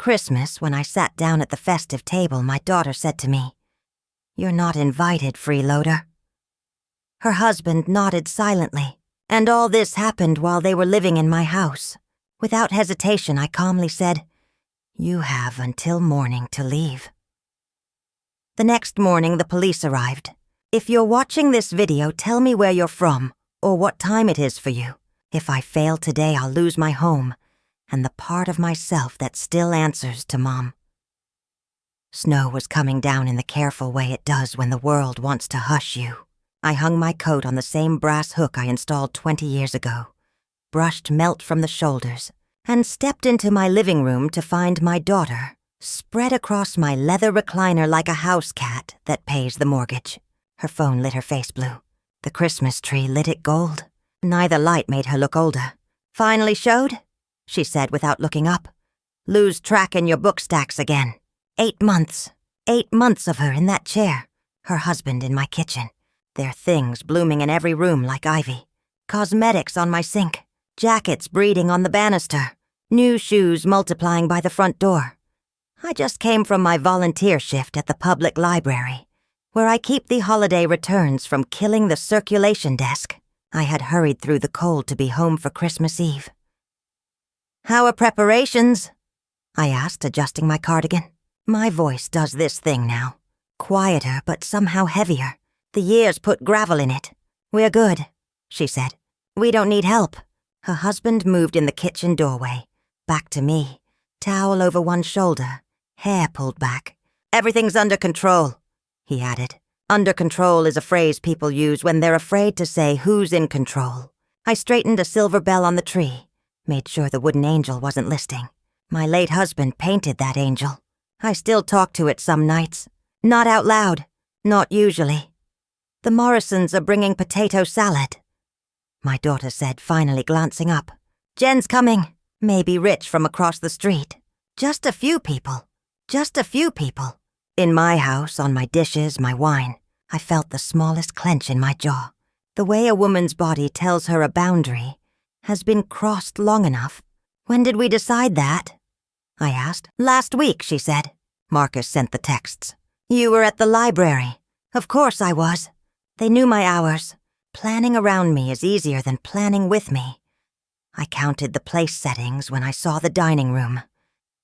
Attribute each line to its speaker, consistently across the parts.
Speaker 1: Christmas, when I sat down at the festive table, my daughter said to me, "You're not invited, Freeloader." Her husband nodded silently, and all this happened while they were living in my house. Without hesitation, I calmly said, "You have until morning to leave." The next morning, the police arrived. If you're watching this video, tell me where you're from, or what time it is for you. If I fail today, I'll lose my home, and the part of myself that still answers to Mom. Snow was coming down in the careful way it does when the world wants to hush you. I hung my coat on the same brass hook I installed 20 years ago, brushed melt from the shoulders, and stepped into my living room to find my daughter spread across my leather recliner like a house cat that pays the mortgage. Her phone lit her face blue. The Christmas tree lit it gold. Neither light made her look older. "Finally showed?" she said without looking up. "Lose track in your book stacks again. 8 months. 8 months of her in that chair. Her husband in my kitchen. Their things blooming in every room like ivy. Cosmetics on my sink. Jackets breeding on the banister. New shoes multiplying by the front door. I just came from my volunteer shift at the public library, where I keep the holiday returns from killing the circulation desk. I had hurried through the cold to be home for Christmas Eve. "How are preparations?" I asked, adjusting my cardigan. My voice does this thing now. Quieter, but somehow heavier. The years put gravel in it. "We're good," she said. "We don't need help." Her husband moved in the kitchen doorway, back to me, towel over one shoulder, hair pulled back. "Everything's under control," he added. Under control is a phrase people use when they're afraid to say who's in control. I straightened a silver bell on the tree, made sure the wooden angel wasn't listening. My late husband painted that angel. I still talk to it some nights. Not out loud. Not usually. "The Morrisons are bringing potato salad," my daughter said, finally glancing up. "Jen's coming. Maybe Rich from across the street. Just a few people. Just a few people." In my house, on my dishes, my wine, I felt the smallest clench in my jaw. The way a woman's body tells her a boundary has been crossed long enough. "When did we decide that?" I asked. "Last week," she said. Marcus sent the texts. "You were at the library." "Of course I was." They knew my hours. Planning around me is easier than planning with me. I counted the place settings when I saw the dining room.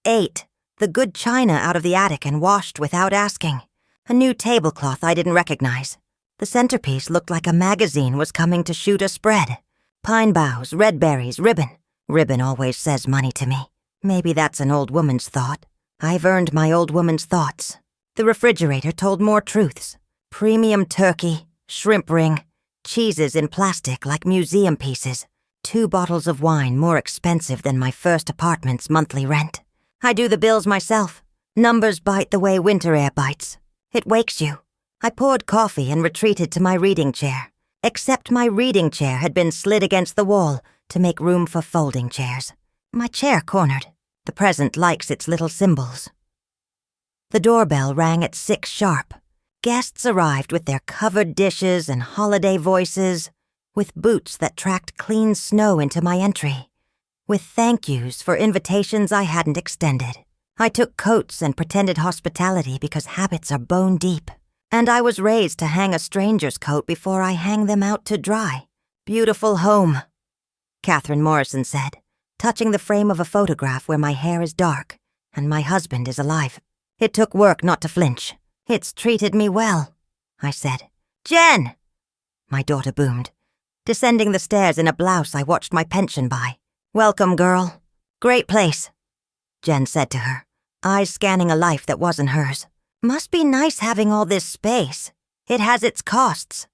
Speaker 1: 8. The good china out of the attic and washed without asking. A new tablecloth I didn't recognize. The centerpiece looked like a magazine was coming to shoot a spread. Pine boughs, red berries, ribbon. Ribbon always says money to me. Maybe that's an old woman's thought. I've earned my old woman's thoughts. The refrigerator told more truths. Premium turkey, shrimp ring, cheeses in plastic like museum pieces. 2 bottles of wine more expensive than my first apartment's monthly rent. I do the bills myself. Numbers bite the way winter air bites. It wakes you. I poured coffee and retreated to my reading chair. Except my reading chair had been slid against the wall to make room for folding chairs. My chair cornered. The present likes its little symbols. The doorbell rang at 6 sharp. Guests arrived with their covered dishes and holiday voices, with boots that tracked clean snow into my entry, with thank yous for invitations I hadn't extended. I took coats and pretended hospitality because habits are bone deep, and I was raised to hang a stranger's coat before I hang them out to dry. "Beautiful home," Catherine Morrison said, touching the frame of a photograph where my hair is dark and my husband is alive. "It took work not to flinch. It's treated me well," I said. "Jen!" my daughter boomed. Descending the stairs in a blouse I watched my pension buy. "Welcome, girl. Great place," Jen said to her, eyes scanning a life that wasn't hers. "Must be nice having all this space. It has its costs,"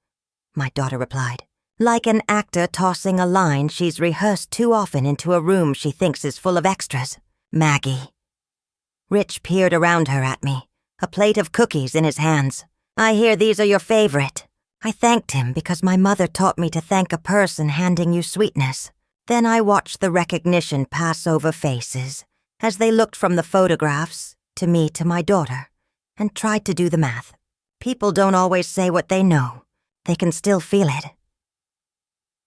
Speaker 1: my daughter replied, like an actor tossing a line she's rehearsed too often into a room she thinks is full of extras. "Maggie." Rich peered around her at me, a plate of cookies in his hands. "I hear these are your favorite." I thanked him because my mother taught me to thank a person handing you sweetness. Then I watched the recognition pass over faces as they looked from the photographs to me to my daughter and tried to do the math. People don't always say what they know. They can still feel it.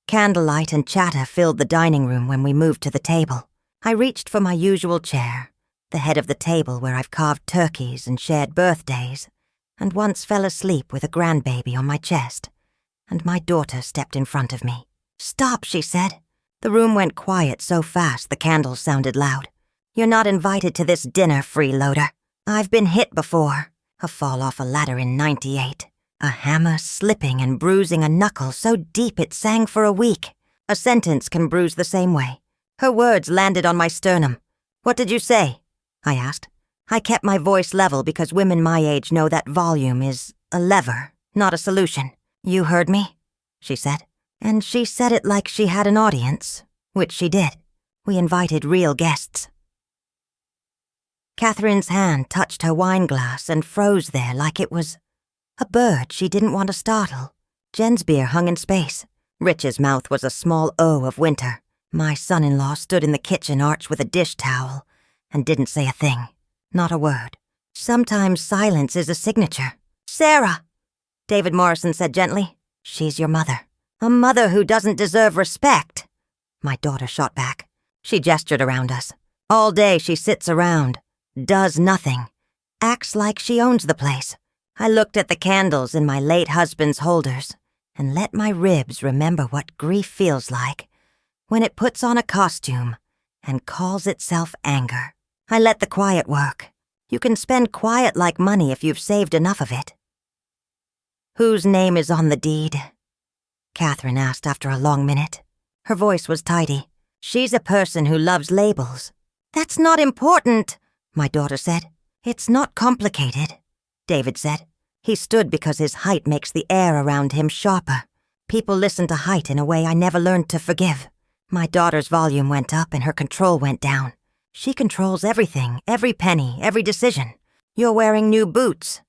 Speaker 1: Candlelight and chatter filled the dining room when we moved to the table. I reached for my usual chair, the head of the table where I've carved turkeys and shared birthdays, and once fell asleep with a grandbaby on my chest, and my daughter stepped in front of me. "Stop," she said. The room went quiet so fast the candles sounded loud. "You're not invited to this dinner, freeloader. I've been hit before. A fall off a ladder in '98. A hammer slipping and bruising a knuckle so deep it sang for a week. A sentence can bruise the same way." Her words landed on my sternum. "What did you say?" I asked. I kept my voice level because women my age know that volume is a lever, not a solution. "You heard me," she said. And she said it like she had an audience, which she did. We invited real guests. Catherine's hand touched her wine glass and froze there like it was a bird she didn't want to startle. Jen's beer hung in space. Rich's mouth was a small O of winter. My son-in-law stood in the kitchen arch with a dish towel and didn't say a thing. Not a word. Sometimes silence is a signature. "Sarah," David Morrison said gently. "She's your mother. A mother who doesn't deserve respect." My daughter shot back. She gestured around us. All day she sits around, does nothing, acts like she owns the place. I looked at the candles in my late husband's holders and let my ribs remember what grief feels like when it puts on a costume and calls itself anger. I let the quiet work. You can spend quiet like money if you've saved enough of it. "Whose name is on the deed?" Catherine asked after a long minute. Her voice was tidy. "She's a person who loves labels." "That's not important," my daughter said. "It's not complicated," David said. He stood because his height makes the air around him sharper. People listen to height in a way I never learned to forgive. My daughter's volume went up and her control went down. She controls everything, every penny, every decision. "You're wearing new boots,"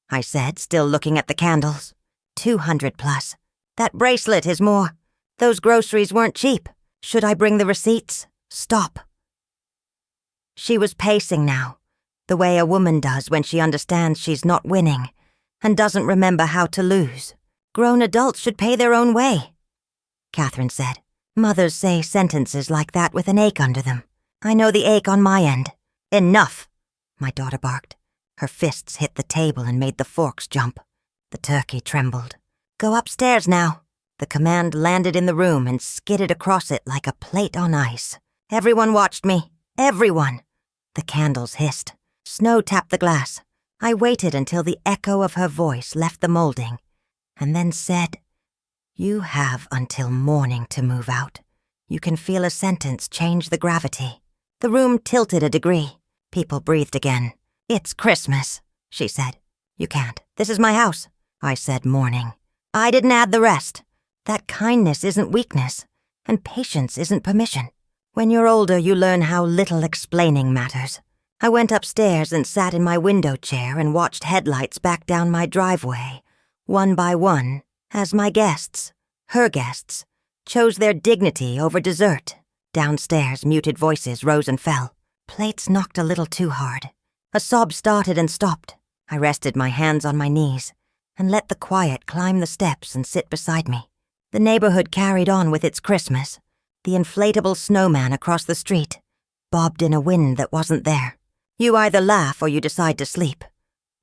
Speaker 1: I said, still looking at the candles. 200 plus. "That bracelet is more. Those groceries weren't cheap. Should I bring the receipts?" "Stop." She was pacing now, the way a woman does when she understands she's not winning and doesn't remember how to lose. "Grown adults should pay their own way," Catherine said. "Mothers say sentences like that with an ache under them. I know the ache on my end." "Enough," my daughter barked. Her fists hit the table and made the forks jump. The turkey trembled. "Go upstairs now." The command landed in the room and skidded across it like a plate on ice. Everyone watched me. Everyone. The candles hissed. Snow tapped the glass. I waited until the echo of her voice left the molding, and then said, "You have until morning to move out. You can feel a sentence change the gravity." The room tilted a degree. People breathed again. "It's Christmas," she said. "You can't. This is my house," I said, mourning. I didn't add the rest. That kindness isn't weakness, and patience isn't permission. When you're older, you learn how little explaining matters. I went upstairs and sat in my window chair and watched headlights back down my driveway, one by one, as my guests, her guests, chose their dignity over dessert. Downstairs, muted voices rose and fell. Plates knocked a little too hard. A sob started and stopped. I rested my hands on my knees and let the quiet climb the steps and sit beside me. The neighborhood carried on with its Christmas. The inflatable snowman across the street bobbed in a wind that wasn't there. You either laugh or you decide to sleep.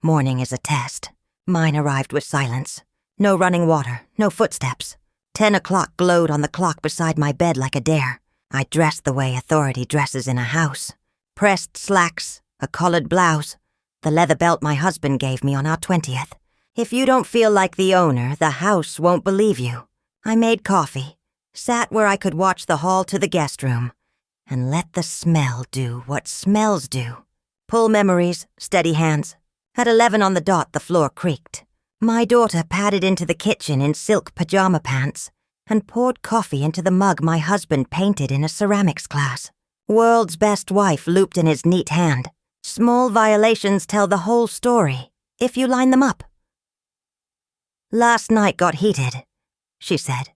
Speaker 1: Morning is a test. Mine arrived with silence. No running water, no footsteps. 10 o'clock glowed on the clock beside my bed like a dare. I dressed the way authority dresses in a house. Pressed slacks, a collared blouse, the leather belt my husband gave me on our 20th. If you don't feel like the owner, the house won't believe you. I made coffee, sat where I could watch the hall to the guest room, and let the smell do what smells do. Pull memories, steady hands. At 11 on the dot, the floor creaked. My daughter padded into the kitchen in silk pajama pants and poured coffee into the mug my husband painted in a ceramics class. World's best wife looped in his neat hand. Small violations tell the whole story, if you line them up. "Last night got heated," she said,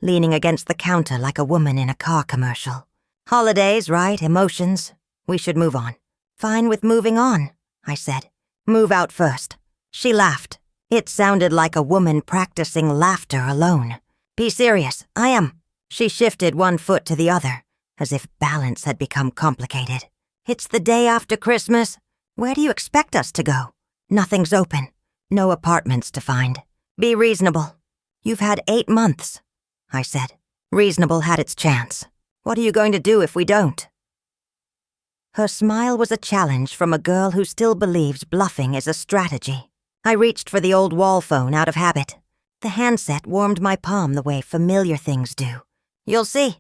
Speaker 1: leaning against the counter like a woman in a car commercial. "Holidays, right? Emotions. We should move on." "Fine with moving on," I said. "Move out first." She laughed. It sounded like a woman practicing laughter alone. "Be serious. I am." She shifted one foot to the other, as if balance had become complicated. It's the day after Christmas. Where do you expect us to go? Nothing's open. No apartments to find. Be reasonable. You've had 8 months, I said. Reasonable had its chance. What are you going to do if we don't? Her smile was a challenge from a girl who still believes bluffing is a strategy. I reached for the old wall phone out of habit. The handset warmed my palm the way familiar things do. You'll see.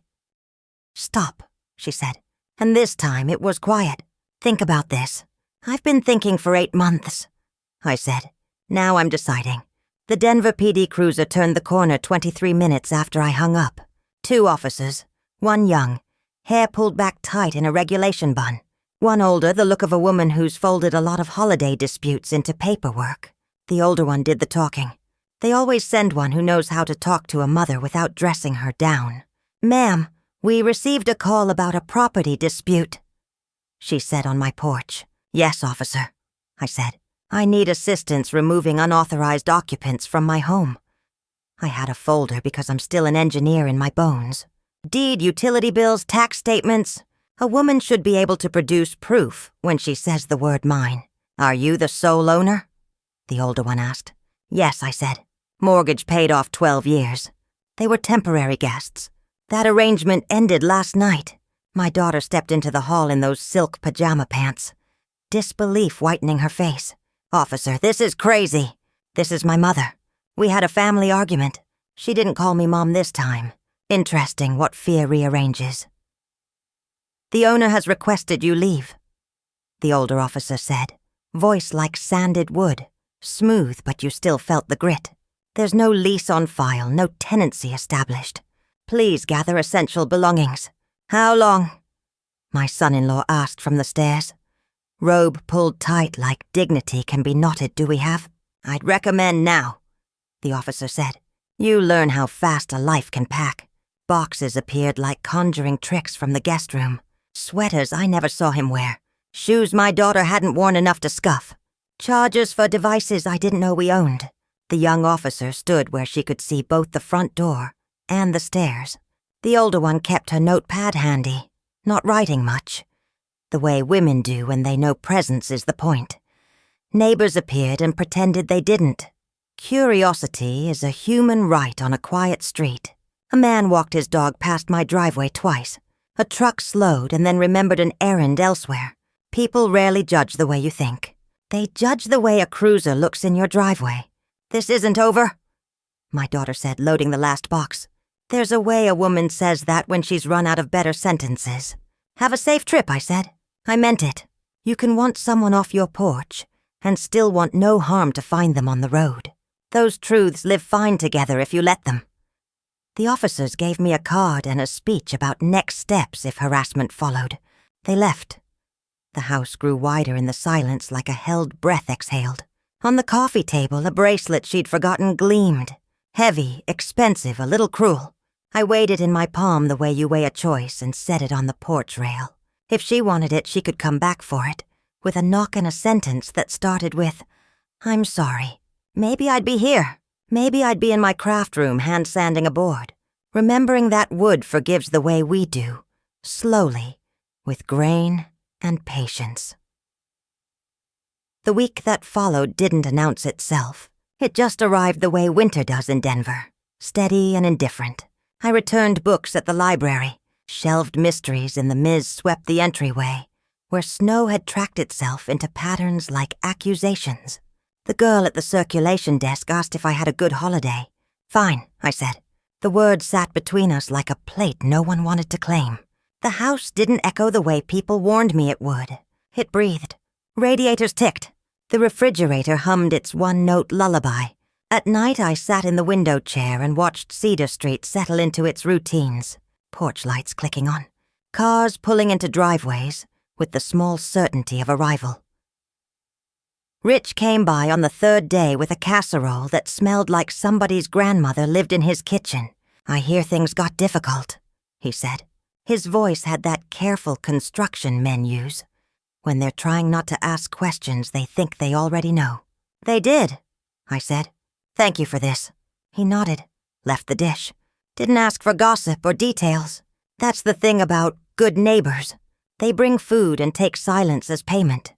Speaker 1: Stop, she said. And this time it was quiet. Think about this. I've been thinking for 8 months, I said. Now I'm deciding. The Denver PD cruiser turned the corner 23 minutes after I hung up. 2 officers, 1 young, hair pulled back tight in a regulation bun. 1 older, the look of a woman who's folded a lot of holiday disputes into paperwork. The older one did the talking. They always send one who knows how to talk to a mother without dressing her down. Ma'am, we received a call about a property dispute, she said on my porch. Yes, officer, I said. I need assistance removing unauthorized occupants from my home. I had a folder because I'm still an engineer in my bones. Deed, utility bills, tax statements. A woman should be able to produce proof when she says the word mine. Are you the sole owner? The older one asked. Yes, I said. Mortgage paid off 12 years. They were temporary guests. That arrangement ended last night. My daughter stepped into the hall in those silk pajama pants. Disbelief whitening her face. Officer, this is crazy. This is my mother. We had a family argument. She didn't call me Mom this time. Interesting what fear rearranges. The owner has requested you leave, the older officer said, voice like sanded wood, smooth but you still felt the grit. There's no lease on file, no tenancy established. Please gather essential belongings. How long? My son-in-law asked from the stairs. Robe pulled tight like dignity can be knotted, do we have? I'd recommend now, the officer said. You learn how fast a life can pack. Boxes appeared like conjuring tricks from the guest room. Sweaters I never saw him wear. Shoes my daughter hadn't worn enough to scuff. Chargers for devices I didn't know we owned. The young officer stood where she could see both the front door and the stairs. The older one kept her notepad handy, not writing much. The way women do when they know presence is the point. Neighbors appeared and pretended they didn't. Curiosity is a human right on a quiet street. A man walked his dog past my driveway twice. A truck slowed and then remembered an errand elsewhere. People rarely judge the way you think. They judge the way a cruiser looks in your driveway. This isn't over, my daughter said, loading the last box. There's a way a woman says that when she's run out of better sentences. Have a safe trip, I said. I meant it. You can want someone off your porch and still want no harm to find them on the road. Those truths live fine together if you let them. The officers gave me a card and a speech about next steps if harassment followed. They left. The house grew wider in the silence like a held breath exhaled. On the coffee table, a bracelet she'd forgotten gleamed. Heavy, expensive, a little cruel. I weighed it in my palm the way you weigh a choice and set it on the porch rail. If she wanted it, she could come back for it, with a knock and a sentence that started with, I'm sorry. Maybe I'd be here. Maybe I'd be in my craft room hand-sanding a board. Remembering that wood forgives the way we do, slowly, with grain and patience. The week that followed didn't announce itself. It just arrived the way winter does in Denver, steady and indifferent. I returned books at the library, shelved mysteries in the Ms. swept the entryway, where snow had tracked itself into patterns like accusations. The girl at the circulation desk asked if I had a good holiday. Fine, I said. The word sat between us like a plate no one wanted to claim. The house didn't echo the way people warned me it would. It breathed. Radiators ticked. The refrigerator hummed its one-note lullaby. At night, I sat in the window chair and watched Cedar Street settle into its routines. Porch lights clicking on. Cars pulling into driveways with the small certainty of arrival. Rich came by on the 3rd day with a casserole that smelled like somebody's grandmother lived in his kitchen. I hear things got difficult, he said. His voice had that careful construction men use. When they're trying not to ask questions they think they already know. They did, I said. Thank you for this. He nodded, left the dish. Didn't ask for gossip or details. That's the thing about good neighbors. They bring food and take silence as payment.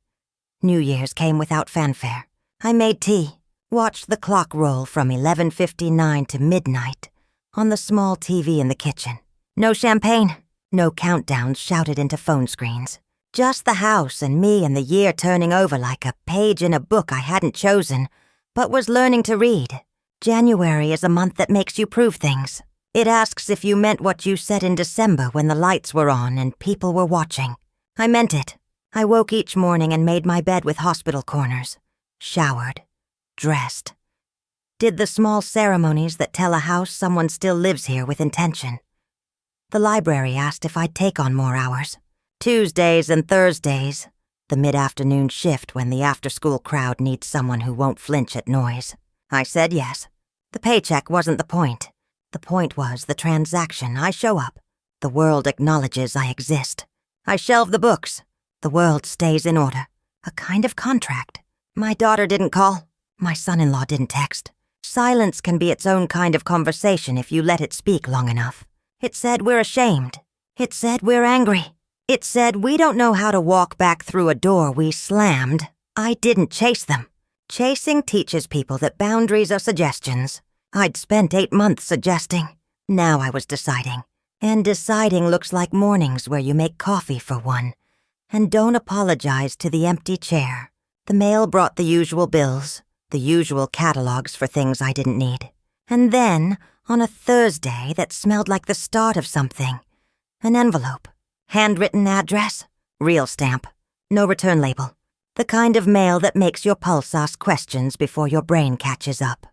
Speaker 1: New Year's came without fanfare. I made tea, watched the clock roll from 11:59 to midnight on the small TV in the kitchen. No champagne, no countdowns shouted into phone screens. Just the house and me and the year turning over like a page in a book I hadn't chosen, but was learning to read. January is a month that makes you prove things. It asks if you meant what you said in December when the lights were on and people were watching. I meant it. I woke each morning and made my bed with hospital corners. Showered. Dressed. Did the small ceremonies that tell a house someone still lives here with intention. The library asked if I'd take on more hours. Tuesdays and Thursdays. The mid-afternoon shift when the after-school crowd needs someone who won't flinch at noise. I said yes. The paycheck wasn't the point. The point was the transaction. I show up. The world acknowledges I exist. I shelve the books. The world stays in order. A kind of contract. My daughter didn't call. My son-in-law didn't text. Silence can be its own kind of conversation if you let it speak long enough. It said we're ashamed. It said we're angry. It said we don't know how to walk back through a door we slammed. I didn't chase them. Chasing teaches people that boundaries are suggestions. I'd spent 8 months suggesting. Now I was deciding. And deciding looks like mornings where you make coffee for one. And don't apologize to the empty chair. The mail brought the usual bills, the usual catalogs for things I didn't need. And then, on a Thursday that smelled like the start of something, an envelope, handwritten address, real stamp, no return label. The kind of mail that makes your pulse ask questions before your brain catches up.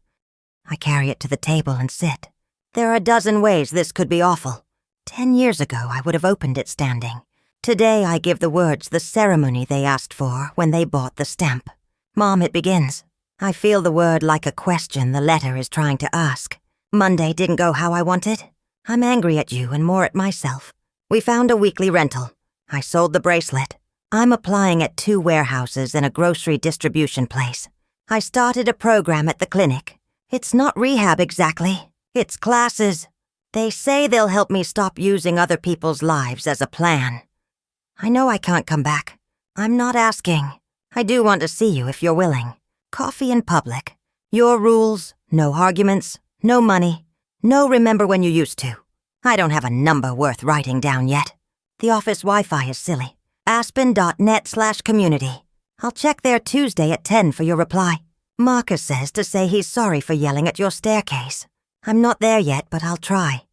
Speaker 1: I carry it to the table and sit. There are a dozen ways this could be awful. 10 years ago, I would have opened it standing. Today, I give the words the ceremony they asked for when they bought the stamp. Mom, it begins. I feel the word like a question the letter is trying to ask. Monday didn't go how I wanted. I'm angry at you and more at myself. We found a weekly rental. I sold the bracelet. I'm applying at 2 warehouses and a grocery distribution place. I started a program at the clinic. It's not rehab exactly. It's classes. They say they'll help me stop using other people's lives as a plan. I know I can't come back. I'm not asking. I do want to see you if you're willing. Coffee in public. Your rules, no arguments, no money, no remember when you used to. I don't have a number worth writing down yet. The office Wi-Fi is silly. Aspen.net/community. I'll check there Tuesday at 10 for your reply. Marcus says to say he's sorry for yelling at your staircase. I'm not there yet, but I'll try.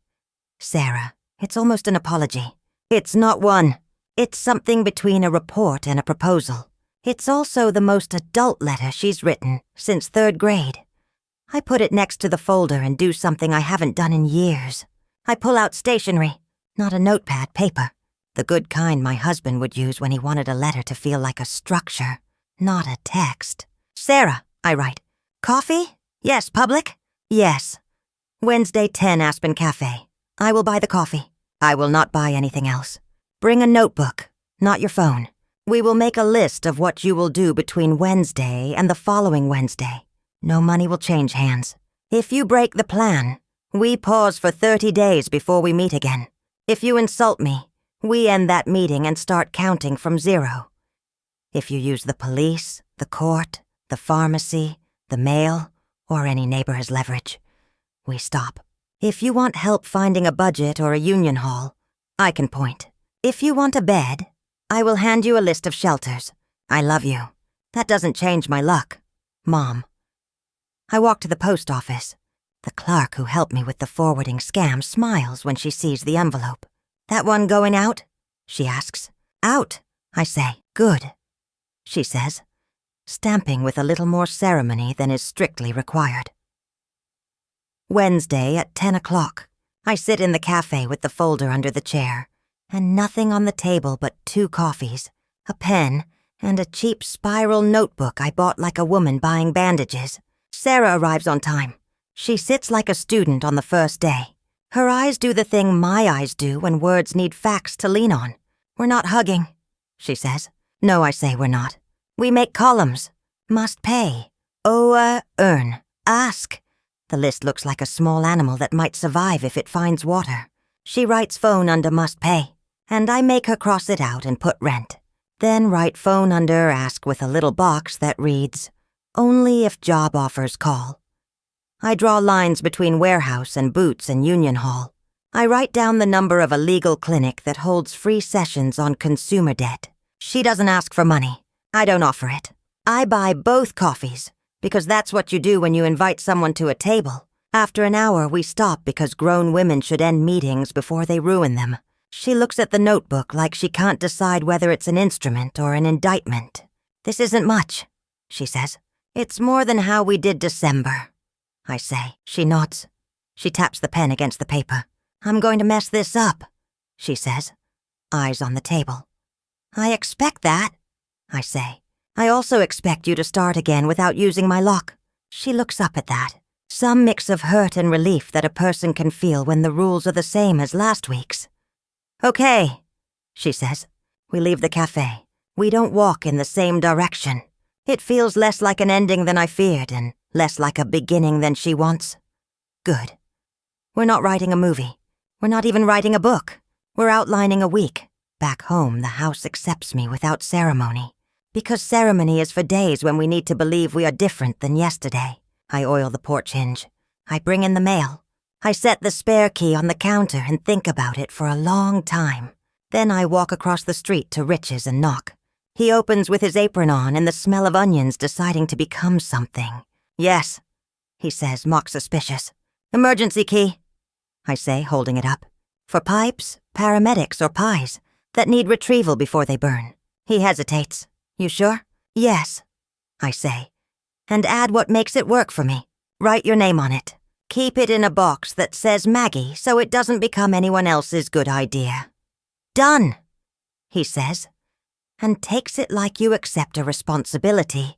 Speaker 1: Sarah, it's almost an apology. It's not one. It's something between a report and a proposal. It's also the most adult letter she's written since 3rd grade. I put it next to the folder and do something I haven't done in years. I pull out stationery, not a notepad, paper. The good kind my husband would use when he wanted a letter to feel like a structure, not a text. Sarah, I write. Coffee? Yes. Public? Yes. Wednesday, 10 Aspen Cafe. I will buy the coffee. I will not buy anything else. Bring a notebook, not your phone. We will make a list of what you will do between Wednesday and the following Wednesday. No money will change hands. If you break the plan, we pause for 30 days before we meet again. If you insult me, we end that meeting and start counting from 0. If you use the police, the court, the pharmacy, the mail, or any neighbor as leverage, we stop. If you want help finding a budget or a union hall, I can point. If you want a bed, I will hand you a list of shelters. I love you. That doesn't change my luck. Mom. I walk to the post office. The clerk who helped me with the forwarding scam smiles when she sees the envelope. That one going out? She asks. Out, I say. Good. She says, stamping with a little more ceremony than is strictly required. Wednesday at 10 o'clock. I sit in the cafe with the folder under the chair, and nothing on the table but 2 coffees, a pen, and a cheap spiral notebook I bought like a woman buying bandages. Sarah arrives on time. She sits like a student on the first day. Her eyes do the thing my eyes do when words need facts to lean on. We're not hugging, she says. No, I say we're not. We make columns. Must pay. Owe, earn. Ask. The list looks like a small animal that might survive if it finds water. She writes phone under must pay. and I make her cross it out and put rent. Then write phone under ask with a little box that reads, "Only if job offers call." I draw lines between warehouse and Boots and Union Hall. I write down the number of a legal clinic that holds free sessions on consumer debt. She doesn't ask for money. I don't offer it. I buy both coffees, because that's what you do when you invite someone to a table. After an hour, we stop because grown women should end meetings before they ruin them. She looks at the notebook like she can't decide whether it's an instrument or an indictment. "This isn't much," she says. "It's more than how we did December," I say. She nods. She taps the pen against the paper. "I'm going to mess this up," she says. Eyes on the table. "I expect that," I say. "I also expect you to start again without using my lock." She looks up at that. Some mix of hurt and relief that a person can feel when the rules are the same as last week's. "Okay," she says. We leave the cafe. We don't walk in the same direction. It feels less like an ending than I feared and less like a beginning than she wants. Good. We're not writing a movie. We're not even writing a book. We're outlining a week. Back home, the house accepts me without ceremony. Because ceremony is for days when we need to believe we are different than yesterday. I oil the porch hinge. I bring in the mail. I set the spare key on the counter and think about it for a long time. Then I walk across the street to Rich's and knock. He opens with his apron on and the smell of onions deciding to become something. "Yes," he says, mock suspicious. "Emergency key," I say, holding it up. "For pipes, paramedics, or pies that need retrieval before they burn." He hesitates. "You sure?" "Yes," I say. "And add what makes it work for me. Write your name on it. Keep it in a box that says Maggie so it doesn't become anyone else's good idea." "Done," he says, and takes it like you accept a responsibility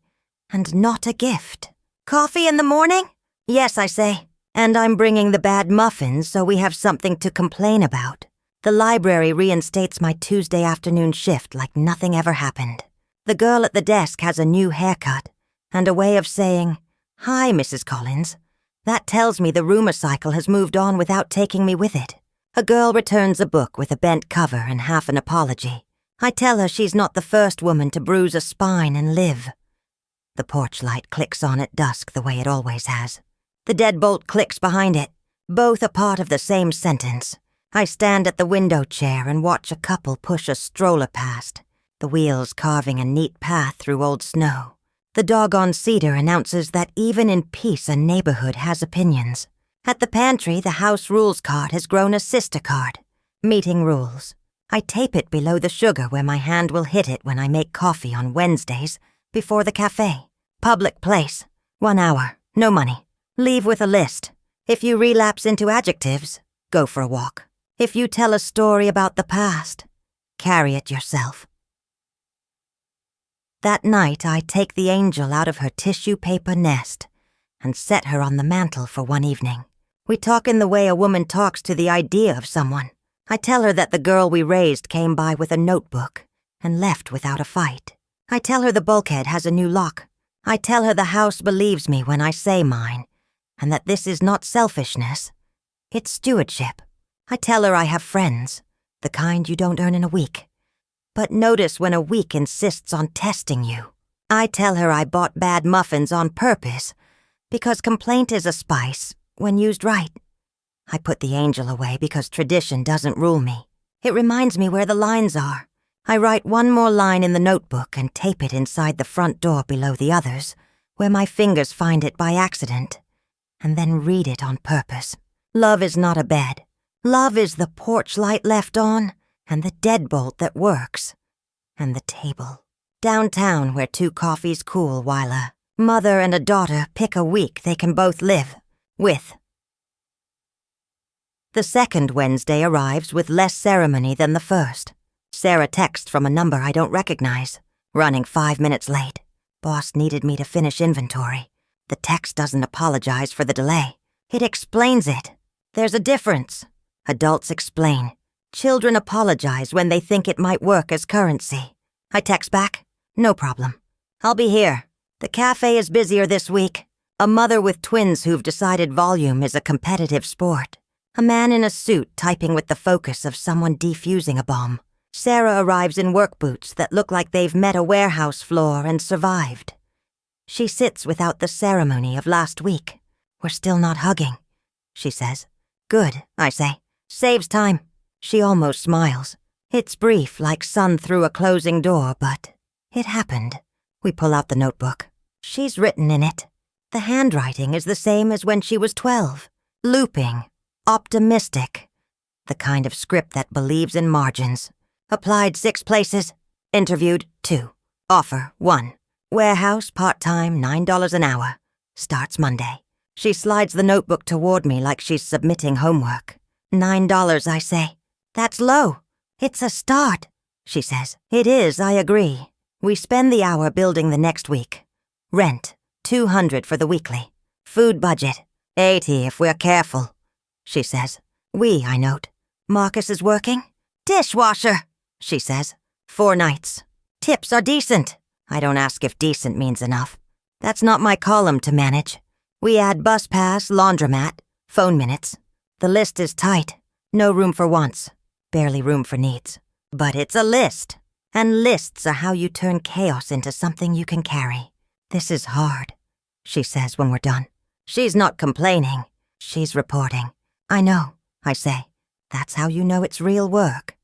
Speaker 1: and not a gift. "Coffee in the morning?" "Yes," I say. "And I'm bringing the bad muffins so we have something to complain about." The library reinstates my Tuesday afternoon shift like nothing ever happened. The girl at the desk has a new haircut and a way of saying, "Hi, Mrs. Collins." That tells me the rumor cycle has moved on without taking me with it. A girl returns a book with a bent cover and half an apology. I tell her she's not the first woman to bruise a spine and live. The porch light clicks on at dusk the way it always has. The deadbolt clicks behind it, both a part of the same sentence. I stand at the window chair and watch a couple push a stroller past, the wheels carving a neat path through old snow. The dog on cedar announces that even in peace a neighborhood has opinions. At the pantry, the house rules card has grown a sister card. Meeting rules. I tape it below the sugar where my hand will hit it when I make coffee on Wednesdays before the cafe. Public place. 1 hour. No money. Leave with a list. If you relapse into adjectives, go for a walk. If you tell a story about the past, carry it yourself. That night, I take the angel out of her tissue paper nest and set her on the mantel for one evening. We talk in the way a woman talks to the idea of someone. I tell her that the girl we raised came by with a notebook and left without a fight. I tell her the bulkhead has a new lock. I tell her the house believes me when I say mine, and that this is not selfishness, it's stewardship. I tell her I have friends, the kind you don't earn in a week. But notice when a week insists on testing you. I tell her I bought bad muffins on purpose, because complaint is a spice when used right. I put the angel away because tradition doesn't rule me. It reminds me where the lines are. I write one more line in the notebook and tape it inside the front door below the others, where my fingers find it by accident, and then read it on purpose. Love is not a bed. Love is the porch light left on, and the deadbolt that works, and the table. Downtown where 2 coffees cool while a mother and a daughter pick a week they can both live with. The second Wednesday arrives with less ceremony than the first. Sarah texts from a number I don't recognize. Running 5 minutes late. Boss needed me to finish inventory. The text doesn't apologize for the delay. It explains it. There's a difference. Adults explain. Children apologize when they think it might work as currency. I text back, "No problem. I'll be here. The cafe is busier this week. A mother with twins who've decided volume is a competitive sport. A man in a suit typing with the focus of someone defusing a bomb. Sarah arrives in work boots that look like they've met a warehouse floor and survived. She sits without the ceremony of last week. We're still not hugging, she says. Good, I say. Saves time. She almost smiles. It's brief, like sun through a closing door, but it happened. We pull out the notebook. She's written in it. The handwriting is the same as when she was 12. Looping. Optimistic. The kind of script that believes in margins. Applied 6 places. Interviewed 2. Offer 1. Warehouse, part-time, $9 an hour. Starts Monday. She slides the notebook toward me like she's submitting homework. $9, I say. That's low. It's a start, she says. It is, I agree. We spend the hour building the next week. Rent, $200 for the weekly. Food budget, $80 if we're careful, she says. We, I note. Marcus is working? Dishwasher, she says. 4 nights. Tips are decent. I don't ask if decent means enough. That's not my column to manage. We add bus pass, laundromat, phone minutes. The list is tight. No room for wants. Barely room for needs. But it's a list. And lists are how you turn chaos into something you can carry. This is hard, she says when we're done. She's not complaining. She's reporting. I know, I say. That's how you know it's real work.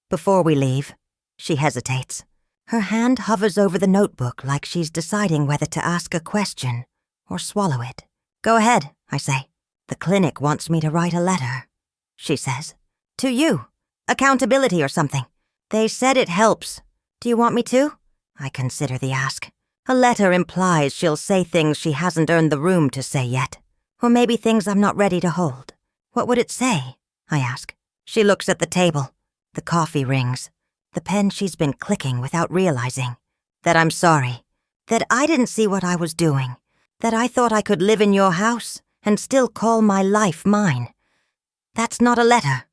Speaker 1: Before we leave, she hesitates. Her hand hovers over the notebook like she's deciding whether to ask a question or swallow it. Go ahead, I say. The clinic wants me to write a letter, she says. To you. Accountability or something. They said it helps. Do you want me to? I consider the ask. A letter implies she'll say things she hasn't earned the room to say yet. Or maybe things I'm not ready to hold. What would it say? I ask. She looks at the table. The coffee rings. The pen she's been clicking without realizing. That I'm sorry. That I didn't see what I was doing. That I thought I could live in your house and still call my life mine. That's not a letter,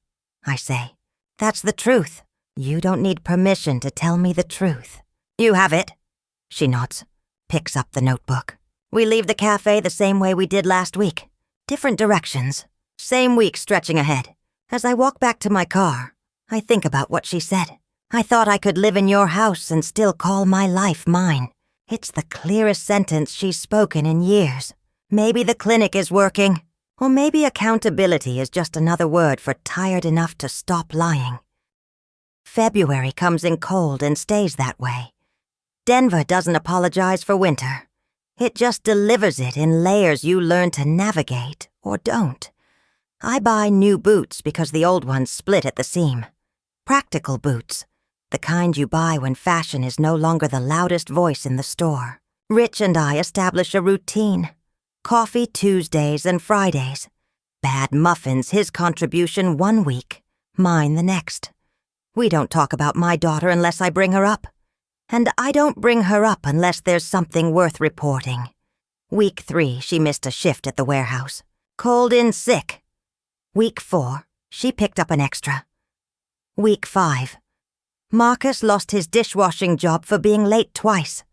Speaker 1: I say. That's the truth. You don't need permission to tell me the truth. You have it. She nods, picks up the notebook. We leave the cafe the same way we did last week. Different directions. Same week stretching ahead. As I walk back to my car, I think about what she said. I thought I could live in your house and still call my life mine. It's the clearest sentence she's spoken in years. Maybe the clinic is working. Or maybe accountability is just another word for tired enough to stop lying. February comes in cold and stays that way. Denver doesn't apologize for winter. It just delivers it in layers you learn to navigate or don't. I buy new boots because the old ones split at the seam. Practical boots. The kind you buy when fashion is no longer the loudest voice in the store. Rich and I establish a routine. Coffee Tuesdays and Fridays. Bad muffins his contribution 1 week, mine the next. We don't talk about my daughter unless I bring her up. And I don't bring her up unless there's something worth reporting. Week 3, she missed a shift at the warehouse. Called in sick. Week 4, she picked up an extra. Week 5, Marcus lost his dishwashing job for being late twice.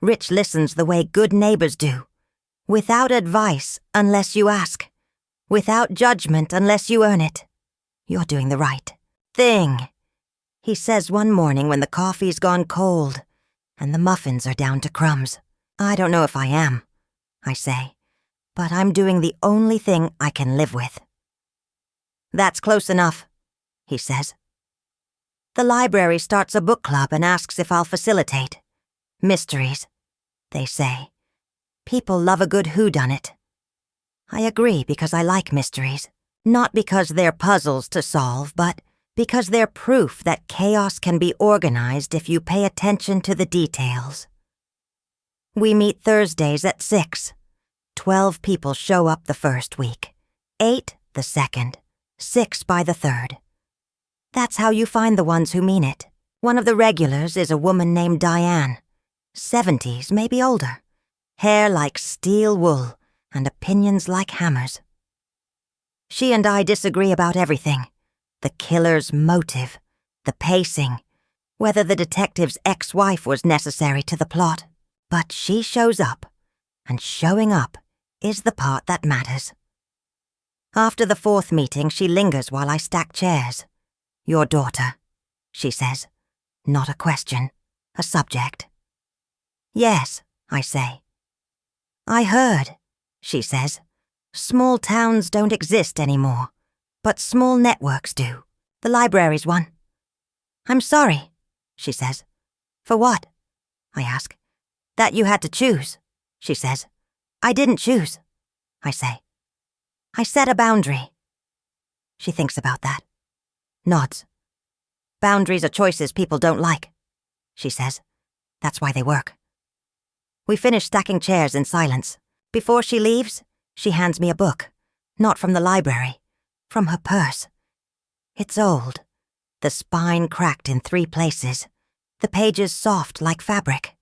Speaker 1: Rich listens the way good neighbors do. Without advice unless you ask. Without judgment unless you earn it. You're doing the right thing, he says one morning when the coffee's gone cold and the muffins are down to crumbs. I don't know if I am, I say, but I'm doing the only thing I can live with. That's close enough, he says. The library starts a book club and asks if I'll facilitate. Mysteries, they say. People love a good whodunit. I agree because I like mysteries. Not because they're puzzles to solve, but because they're proof that chaos can be organized if you pay attention to the details. We meet Thursdays at 6. 12 people show up the first week. 8 the second. 6 by the third. That's how you find the ones who mean it. One of the regulars is a woman named Diane. 70s, maybe older. Hair like steel wool, and opinions like hammers. She and I disagree about everything. The killer's motive, the pacing, whether the detective's ex-wife was necessary to the plot. But she shows up, and showing up is the part that matters. After the fourth meeting, she lingers while I stack chairs. "Your daughter," she says. Not a question, a subject. "Yes," I say. "I heard," she says. "Small towns don't exist anymore, but small networks do. The library's one." "I'm sorry," she says. "For what?" I ask. "That you had to choose," she says. "I didn't choose," I say. "I set a boundary." She thinks about that. Nods. "Boundaries are choices people don't like," she says. "That's why they work." We finish stacking chairs in silence. Before she leaves, she hands me a book. Not from the library. From her purse. It's old. The spine cracked in 3 places. The pages soft like fabric.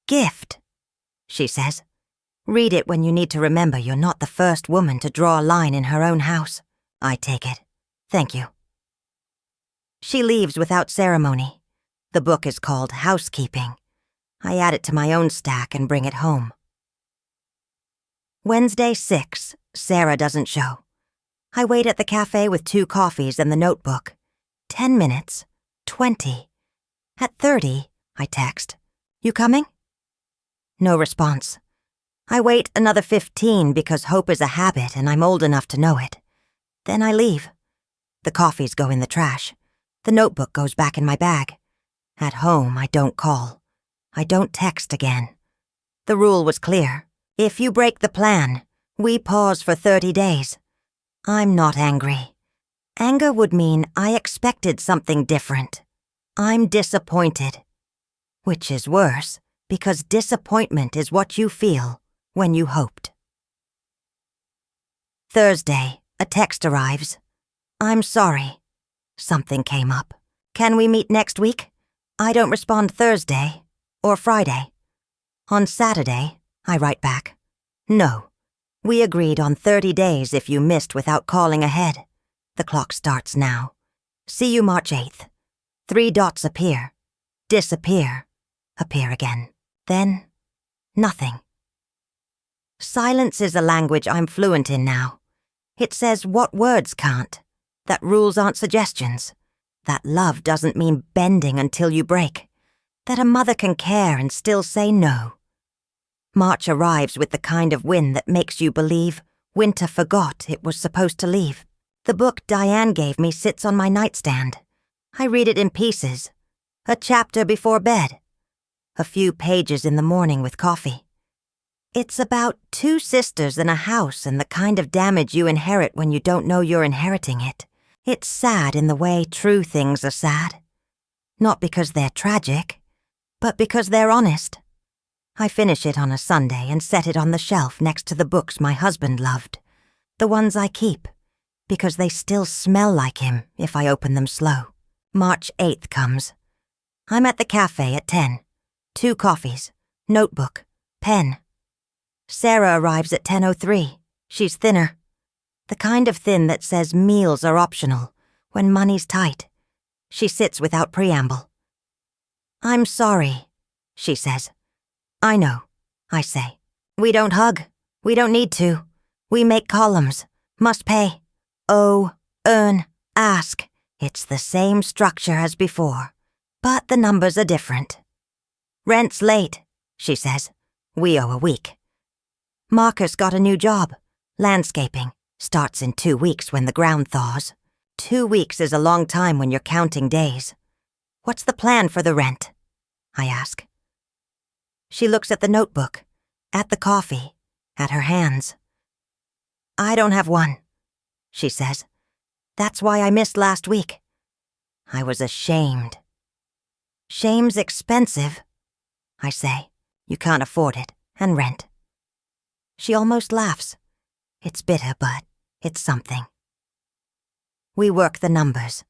Speaker 1: "Gift," she says. "Read it when you need to remember you're not the first woman to draw a line in her own house." I take it. "Thank you." She leaves without ceremony. The book is called Housekeeping. I add it to my own stack and bring it home. Wednesday 6, Sarah doesn't show. I wait at the cafe with 2 coffees and the notebook. 10 minutes. 20. At 30, I text. "You coming?" No response. I wait another 15 because hope is a habit and I'm old enough to know it. Then I leave. The coffees go in the trash. The notebook goes back in my bag. At home, I don't call. I don't text again. The rule was clear. If you break the plan, we pause for 30 days. I'm not angry. Anger would mean I expected something different. I'm disappointed. Which is worse, because disappointment is what you feel when you hoped. Thursday, a text arrives. "I'm sorry. Something came up. Can we meet next week?" I don't respond Thursday or Friday. On Saturday, I write back. "No. We agreed on 30 days if you missed without calling ahead. The clock starts now. See you March 8th. 3 dots appear, disappear, appear again. Then, nothing." Silence is a language I'm fluent in now. It says what words can't, that rules aren't suggestions, that love doesn't mean bending until you break, that a mother can care and still say no. March arrives with the kind of wind that makes you believe winter forgot it was supposed to leave. The book Diane gave me sits on my nightstand. I read it in pieces. A chapter before bed. A few pages in the morning with coffee. It's about 2 sisters in a house and the kind of damage you inherit when you don't know you're inheriting it. It's sad in the way true things are sad. Not because they're tragic, but because they're honest. I finish it on a Sunday and set it on the shelf next to the books my husband loved. The ones I keep, because they still smell like him if I open them slow. March 8th comes. I'm at the cafe at 10. 2 coffees, notebook, pen. Sarah arrives at 10:03. She's thinner. The kind of thin that says meals are optional when money's tight. She sits without preamble. "I'm sorry," she says. "I know," I say. "We don't hug. We don't need to. We make columns. Must pay. Owe, earn, ask. It's the same structure as before, but the numbers are different. Rent's late," she says. "We owe a week. Marcus got a new job. Landscaping. Starts in 2 weeks when the ground thaws. 2 weeks is a long time when you're counting days. What's the plan for the rent?" I ask. She looks at the notebook, at the coffee, at her hands. "I don't have one," she says. "That's why I missed last week. I was ashamed." "Shame's expensive," I say. "You can't afford it, and rent." She almost laughs. It's bitter, but it's something. We work the numbers.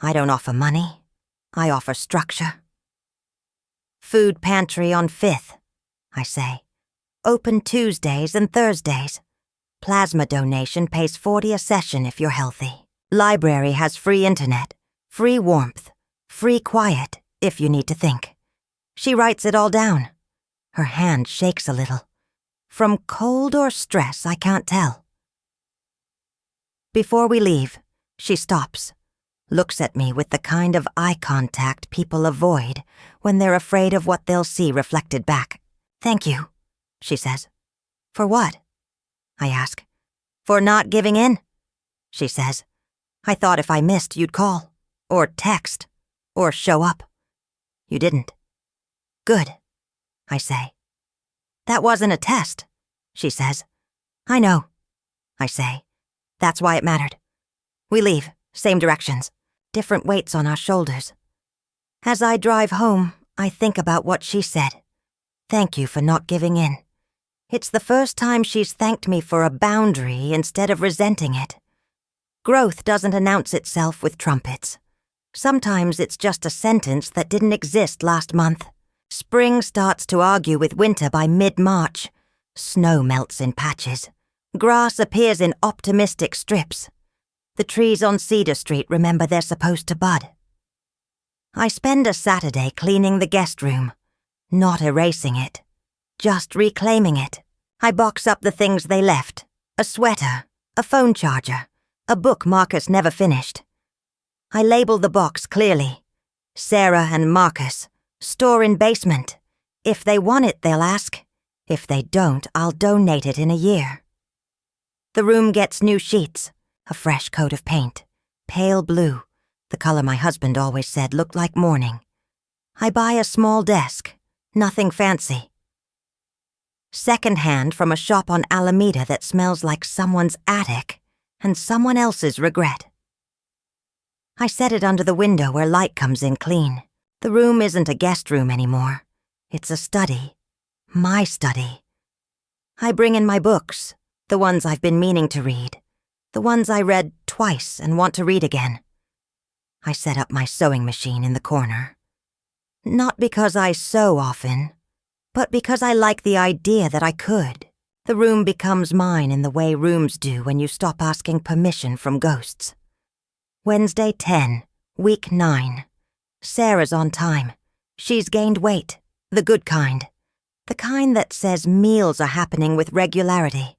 Speaker 1: I don't offer money. I offer structure. "Food pantry on 5th, I say. "Open Tuesdays and Thursdays. Plasma donation pays $40 a session if you're healthy. Library has free internet, free warmth, free quiet if you need to think." She writes it all down. Her hand shakes a little. From cold or stress, I can't tell. Before we leave, she stops, looks at me with the kind of eye contact people avoid when they're afraid of what they'll see reflected back. "Thank you," she says. "For what?" I ask. "For not giving in," she says. "I thought if I missed, you'd call, or text, or show up. You didn't." "Good," I say. "That wasn't a test," she says. "I know," I say. "That's why it mattered." We leave, same directions, different weights on our shoulders. As I drive home, I think about what she said. Thank you for not giving in. It's the first time she's thanked me for a boundary instead of resenting it. Growth doesn't announce itself with trumpets. Sometimes it's just a sentence that didn't exist last month. Spring starts to argue with winter by mid-March. Snow melts in patches. Grass appears in optimistic strips. The trees on Cedar Street remember they're supposed to bud. I spend a Saturday cleaning the guest room, not erasing it, just reclaiming it. I box up the things they left: a sweater, a phone charger, a book Marcus never finished. I label the box clearly: Sarah and Marcus, store in basement. If they want it, they'll ask. If they don't, I'll donate it in a year. The room gets new sheets, a fresh coat of paint, pale blue, the color my husband always said looked like morning. I buy a small desk, nothing fancy. Second-hand from a shop on Alameda that smells like someone's attic and someone else's regret. I set it under the window where light comes in clean. The room isn't a guest room anymore. It's a study. My study. I bring in my books, the ones I've been meaning to read, the ones I read twice and want to read again. I set up my sewing machine in the corner. Not because I sew often, but because I like the idea that I could. The room becomes mine in the way rooms do when you stop asking permission from ghosts. Wednesday 10, week 9. Sarah's on time. She's gained weight, the good kind. The kind that says meals are happening with regularity.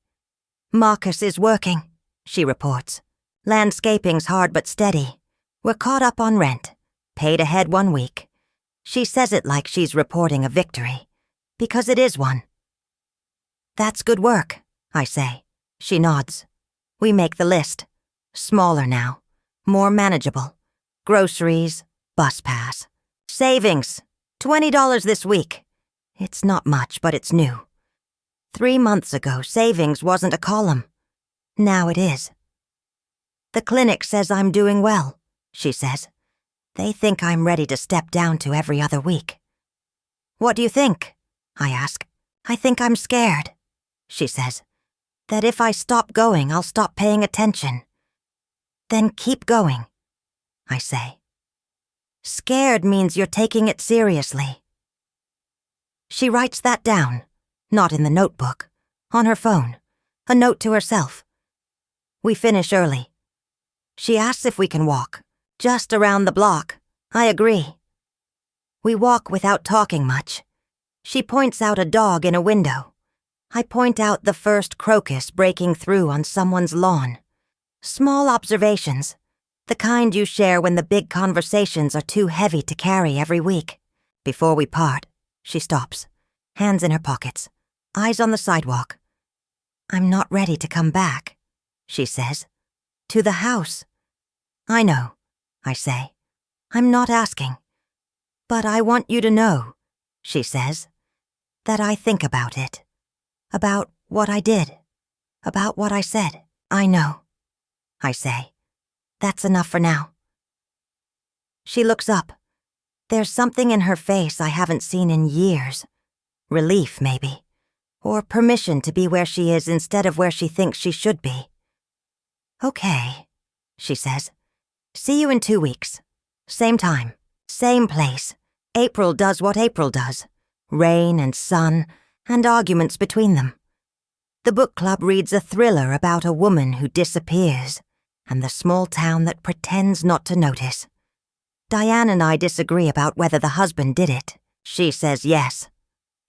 Speaker 1: Marcus is working, she reports. Landscaping's hard but steady. We're caught up on rent. Paid ahead 1 week. She says it like she's reporting a victory, because it is one. That's good work, I say. She nods. We make the list. Smaller now. More manageable. Groceries, bus pass. Savings. $20 this week. It's not much, but it's new. 3 months ago, savings wasn't a column. Now it is. The clinic says I'm doing well, she says. They think I'm ready to step down to every other week. What do you think? I ask. I think I'm scared, she says. That if I stop going, I'll stop paying attention. Then keep going, I say. Scared means you're taking it seriously. She writes that down, not in the notebook, on her phone, a note to herself. We finish early. She asks if we can walk, just around the block. I agree. We walk without talking much. She points out a dog in a window. I point out the first crocus breaking through on someone's lawn. Small observations, the kind you share when the big conversations are too heavy to carry every week. Before we part, she stops, hands in her pockets, eyes on the sidewalk. I'm not ready to come back, she says. To the house. I know, I say. I'm not asking. But I want you to know, she says, that I think about it. About what I did. About what I said. I know, I say. That's enough for now. She looks up. There's something in her face I haven't seen in years. Relief, maybe. Or permission to be where she is instead of where she thinks she should be. Okay, she says. See you in 2 weeks. Same time, same place. April does what April does. Rain and sun, and arguments between them. The book club reads a thriller about a woman who disappears, and the small town that pretends not to notice. Diane and I disagree about whether the husband did it. She says yes.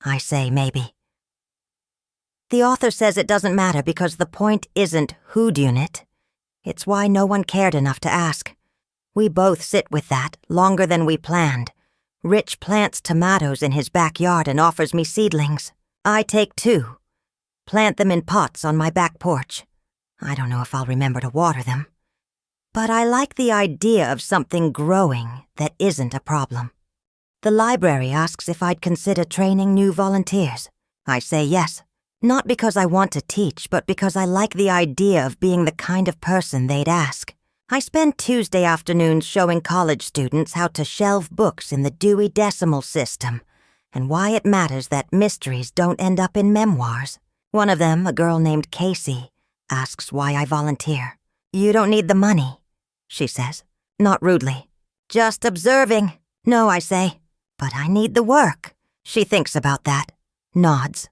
Speaker 1: I say maybe. The author says it doesn't matter because the point isn't who'd it. It's why no one cared enough to ask. We both sit with that longer than we planned. Rich plants tomatoes in his backyard and offers me seedlings. I take 2. Plant them in pots on my back porch. I don't know if I'll remember to water them. But I like the idea of something growing that isn't a problem. The library asks if I'd consider training new volunteers. I say yes. Not because I want to teach, but because I like the idea of being the kind of person they'd ask. I spend Tuesday afternoons showing college students how to shelve books in the Dewey Decimal System and why it matters that mysteries don't end up in memoirs. One of them, a girl named Casey, asks why I volunteer. "You don't need the money," she says, not rudely. "Just observing." "No," I say, "but I need the work." She thinks about that, nods.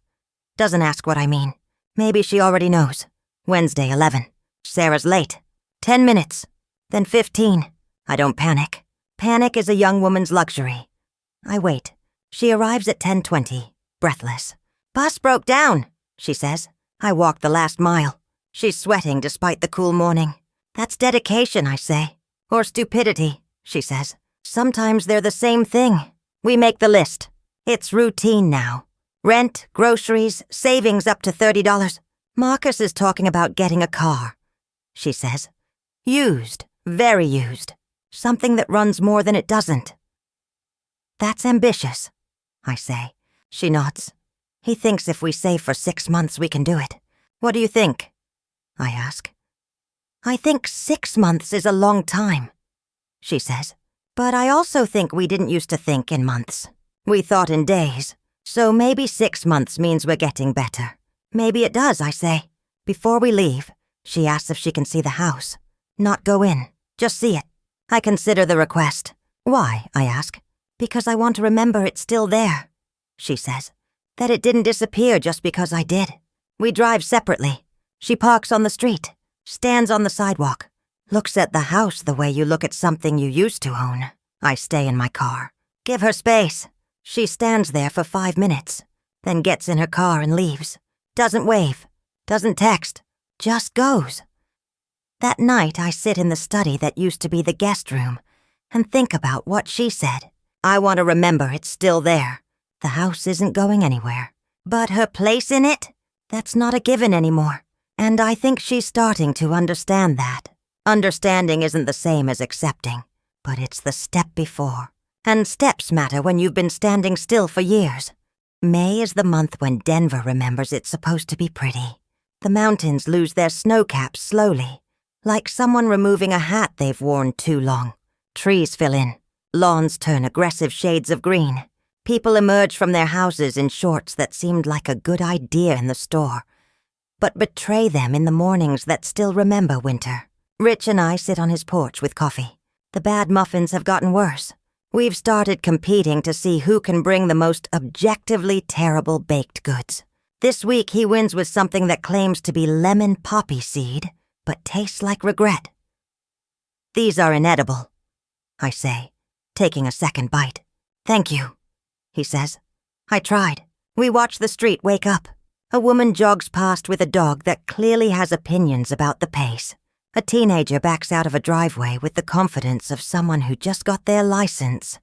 Speaker 1: Doesn't ask what I mean. Maybe she already knows. Wednesday, 11. Sarah's late. 10 minutes. Then 15. I don't panic. Panic is a young woman's luxury. I wait. She arrives at 10:20, breathless. "Bus broke down," she says. I walk the last mile. She's sweating despite the cool morning. "That's dedication," I say. "Or stupidity," she says. "Sometimes they're the same thing." We make the list. It's routine now. Rent, groceries, savings up to $30. Marcus is talking about getting a car, she says. Used, very used. Something that runs more than it doesn't. "That's ambitious," I say. She nods. "He thinks if we save for 6 months we can do it. What do you think?" I ask. "I think 6 months is a long time," she says. "But I also think we didn't used to think in months. We thought in days. So maybe 6 months means we're getting better." "Maybe it does," I say. Before we leave, she asks if she can see the house. Not go in, just see it. I consider the request. "Why?" I ask. "Because I want to remember it's still there," she says. "That it didn't disappear just because I did." We drive separately. She parks on the street, stands on the sidewalk, looks at the house the way you look at something you used to own. I stay in my car. Give her space. She stands there for 5 minutes, then gets in her car and leaves. Doesn't wave, doesn't text, just goes. That night I sit in the study that used to be the guest room and think about what she said. I want to remember it's still there. The house isn't going anywhere. But her place in it? That's not a given anymore. And I think she's starting to understand that. Understanding isn't the same as accepting, but it's the step before. And steps matter when you've been standing still for years. May is the month when Denver remembers it's supposed to be pretty. The mountains lose their snow caps slowly, like someone removing a hat they've worn too long. Trees fill in. Lawns turn aggressive shades of green. People emerge from their houses in shorts that seemed like a good idea in the store, but betray them in the mornings that still remember winter. Rich and I sit on his porch with coffee. The bad muffins have gotten worse. We've started competing to see who can bring the most objectively terrible baked goods. This week he wins with something that claims to be lemon poppy seed, but tastes like regret. "These are inedible," I say, taking a second bite. "Thank you," he says. I tried. We watch the street wake up. A woman jogs past with a dog that clearly has opinions about the pace. A teenager backs out of a driveway with the confidence of someone who just got their license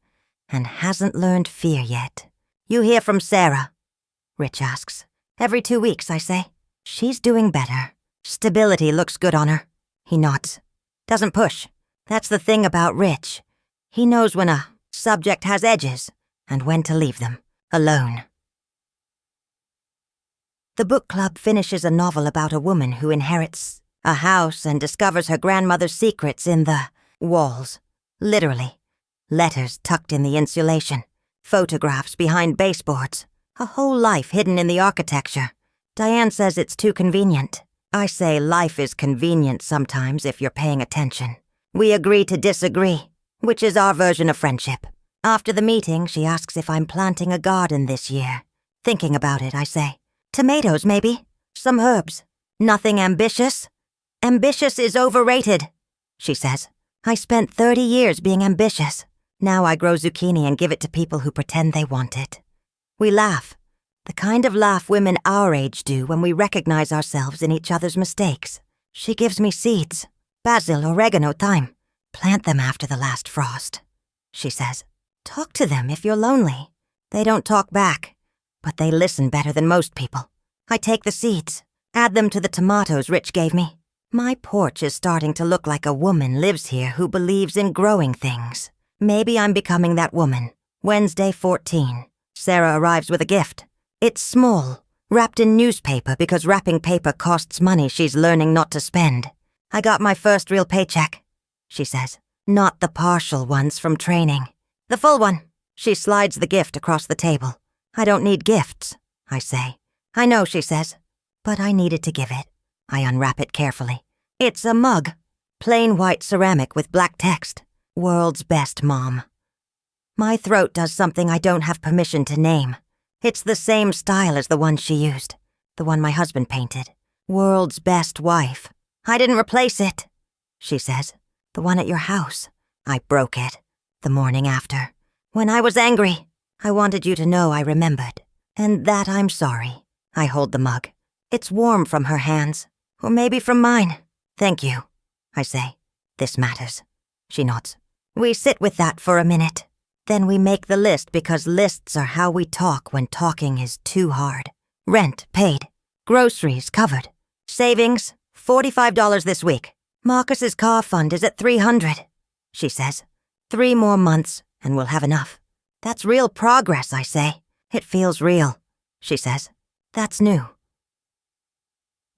Speaker 1: and hasn't learned fear yet. "You hear from Sarah?" Rich asks. "Every 2 weeks," I say. "She's doing better. Stability looks good on her." He nods. Doesn't push. That's the thing about Rich. He knows when a subject has edges and when to leave them alone. The book club finishes a novel about a woman who inherits a house and discovers her grandmother's secrets in the walls. Literally. Letters tucked in the insulation. Photographs behind baseboards. A whole life hidden in the architecture. Diane says it's too convenient. I say life is convenient sometimes if you're paying attention. We agree to disagree, which is our version of friendship. After the meeting, she asks if I'm planting a garden this year. Thinking about it, I say. Tomatoes, maybe. Some herbs. Nothing ambitious. Ambitious is overrated, she says. I spent 30 years being ambitious. Now I grow zucchini and give it to people who pretend they want it. We laugh. The kind of laugh women our age do when we recognize ourselves in each other's mistakes. She gives me seeds. Basil, oregano, thyme. Plant them after the last frost," she says. "Talk to them if you're lonely. They don't talk back, but they listen better than most people. I take the seeds, add them to the tomatoes Rich gave me. My porch is starting to look like a woman lives here who believes in growing things. Maybe I'm becoming that woman. Wednesday 14. Sarah arrives with a gift. It's small, wrapped in newspaper because wrapping paper costs money she's learning not to spend. I got my first real paycheck," she says. "Not the partial ones from training. The full one." She slides the gift across the table. "I don't need gifts," I say. "I know," she says, "but I needed to give it." I unwrap it carefully. It's a mug. Plain white ceramic with black text. "World's best, Mom." My throat does something I don't have permission to name. It's the same style as the one she used. The one my husband painted. "World's best wife." "I didn't replace it," she says. "The one at your house. I broke it. The morning after. When I was angry. I wanted you to know I remembered. And that I'm sorry." I hold the mug. It's warm from her hands. Or maybe from mine. "Thank you," I say. "This matters." She nods. We sit with that for a minute. Then we make the list because lists are how we talk when talking is too hard. Rent paid. Groceries covered. Savings, $45 this week. Marcus's car fund is at $300, she says. 3 more months and we'll have enough. That's real progress, I say. It feels real, she says. That's new.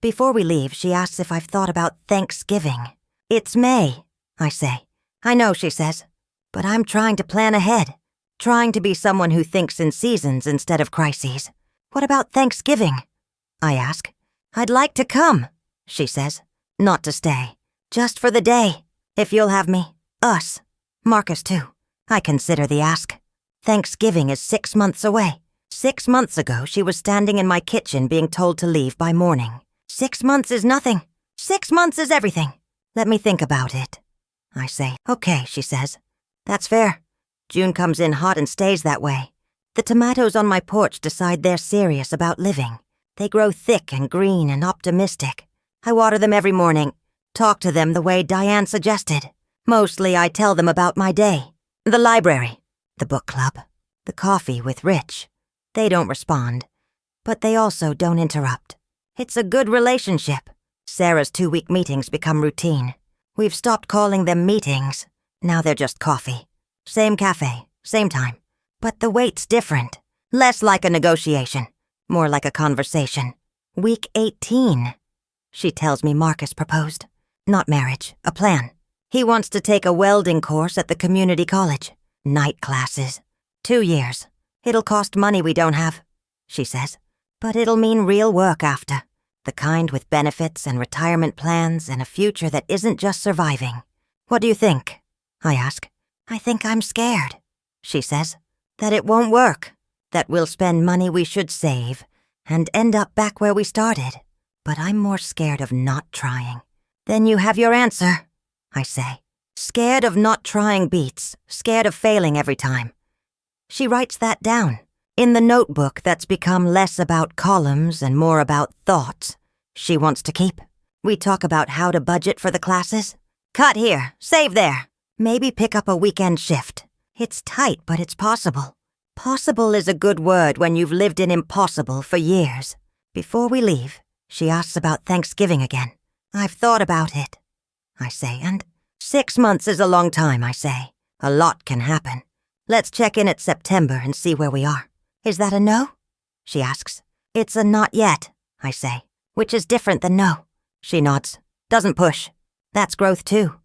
Speaker 1: Before we leave, she asks if I've thought about Thanksgiving. It's May, I say. I know, she says, but I'm trying to plan ahead. Trying to be someone who thinks in seasons instead of crises. What about Thanksgiving? I ask. I'd like to come, she says. Not to stay. Just for the day. If you'll have me. Us. Marcus, too. I consider the ask. Thanksgiving is 6 months away. 6 months ago, she was standing in my kitchen being told to leave by morning. 6 months is nothing. 6 months is everything. Let me think about it. I say, okay, she says. That's fair. June comes in hot and stays that way. The tomatoes on my porch decide they're serious about living. They grow thick and green and optimistic. I water them every morning. Talk to them the way Diane suggested. Mostly I tell them about my day. The library. The book club. The coffee with Rich. They don't respond. But they also don't interrupt. It's a good relationship. Sarah's 2-week meetings become routine. We've stopped calling them meetings. Now they're just coffee. Same cafe, same time. But the wait's different. Less like a negotiation. More like a conversation. Week 18. She tells me Marcus proposed. Not marriage, a plan. He wants to take a welding course at the community college. Night classes. 2 years. It'll cost money we don't have, she says. But it'll mean real work after. The kind with benefits and retirement plans and a future that isn't just surviving. What do you think? I ask. I think I'm scared, she says. That it won't work. That we'll spend money we should save and end up back where we started. But I'm more scared of not trying. Then you have your answer, I say. Scared of not trying beats. Scared of failing every time. She writes that down. In the notebook that's become less about columns and more about thoughts she wants to keep. We talk about how to budget for the classes. Cut here, save there. Maybe pick up a weekend shift. It's tight, but it's possible. Possible is a good word when you've lived in impossible for years. Before we leave, she asks about Thanksgiving again. I've thought about it, I say, and 6 months is a long time, I say. A lot can happen. Let's check in at September and see where we are. Is that a no? She asks. It's a not yet, I say, which is different than no. She nods. Doesn't push. That's growth too.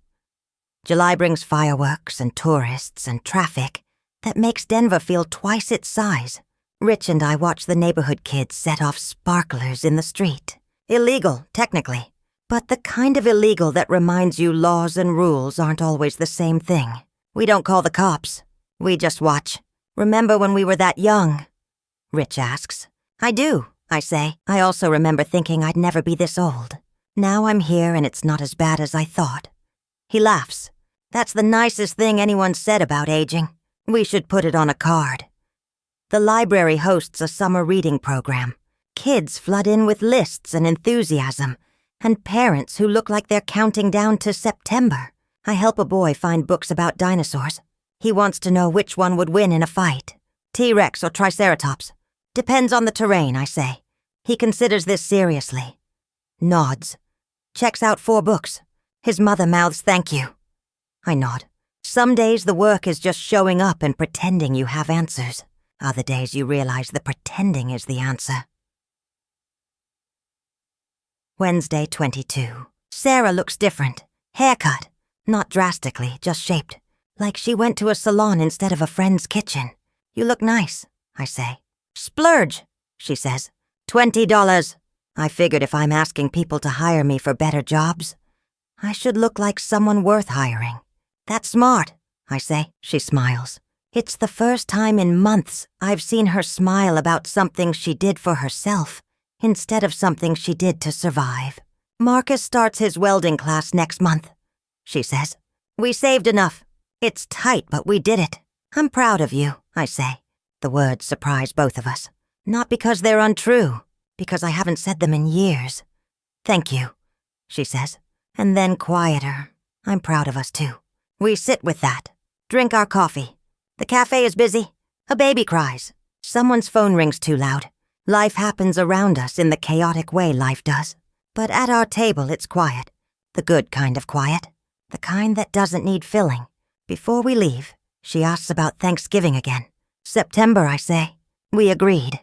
Speaker 1: July brings fireworks and tourists and traffic that makes Denver feel twice its size. Rich and I watch the neighborhood kids set off sparklers in the street. Illegal, technically, but the kind of illegal that reminds you laws and rules aren't always the same thing. We don't call the cops. We just watch. Remember when we were that young? Rich asks. I do, I say. I also remember thinking I'd never be this old. Now I'm here and it's not as bad as I thought. He laughs. That's the nicest thing anyone said about aging. We should put it on a card. The library hosts a summer reading program. Kids flood in with lists and enthusiasm, and parents who look like they're counting down to September. I help a boy find books about dinosaurs. He wants to know which one would win in a fight, T-Rex or Triceratops. Depends on the terrain, I say. He considers this seriously. Nods. Checks out 4 books. His mother mouths thank you. I nod. Some days the work is just showing up and pretending you have answers. Other days you realize the pretending is the answer. Wednesday, 22. Sarah looks different. Haircut. Not drastically, just shaped. Like she went to a salon instead of a friend's kitchen. You look nice, I say. Splurge, she says. $20. I figured if I'm asking people to hire me for better jobs, I should look like someone worth hiring. That's smart, I say. She smiles. It's the first time in months I've seen her smile about something she did for herself instead of something she did to survive. Marcus starts his welding class next month, she says. We saved enough. It's tight, but we did it. I'm proud of you, I say. The words surprise both of us. Not because they're untrue, because I haven't said them in years. Thank you, she says, and then quieter. I'm proud of us too. We sit with that, drink our coffee. The cafe is busy. A baby cries. Someone's phone rings too loud. Life happens around us in the chaotic way life does. But at our table it's quiet. The good kind of quiet. The kind that doesn't need filling. Before we leave, she asks about Thanksgiving again. September, I say. We agreed.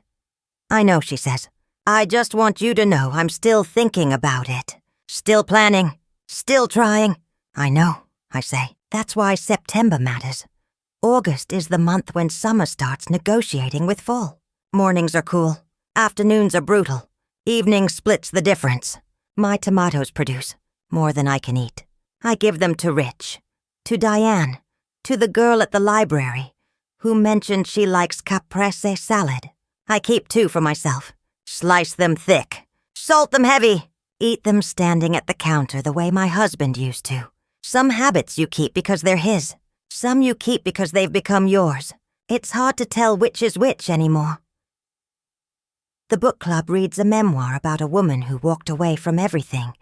Speaker 1: I know, she says. I just want you to know I'm still thinking about it. Still planning. Still trying. I know, I say. That's why September matters. August is the month when summer starts negotiating with fall. Mornings are cool. Afternoons are brutal. Evening splits the difference. My tomatoes produce more than I can eat. I give them to Rich, to Diane, to the girl at the library who mentioned she likes caprese salad. I keep 2 for myself. Slice them thick. Salt them heavy. Eat them standing at the counter the way my husband used to. Some habits you keep because they're his. Some you keep because they've become yours. It's hard to tell which is which anymore. The book club reads a memoir about a woman who walked away from everything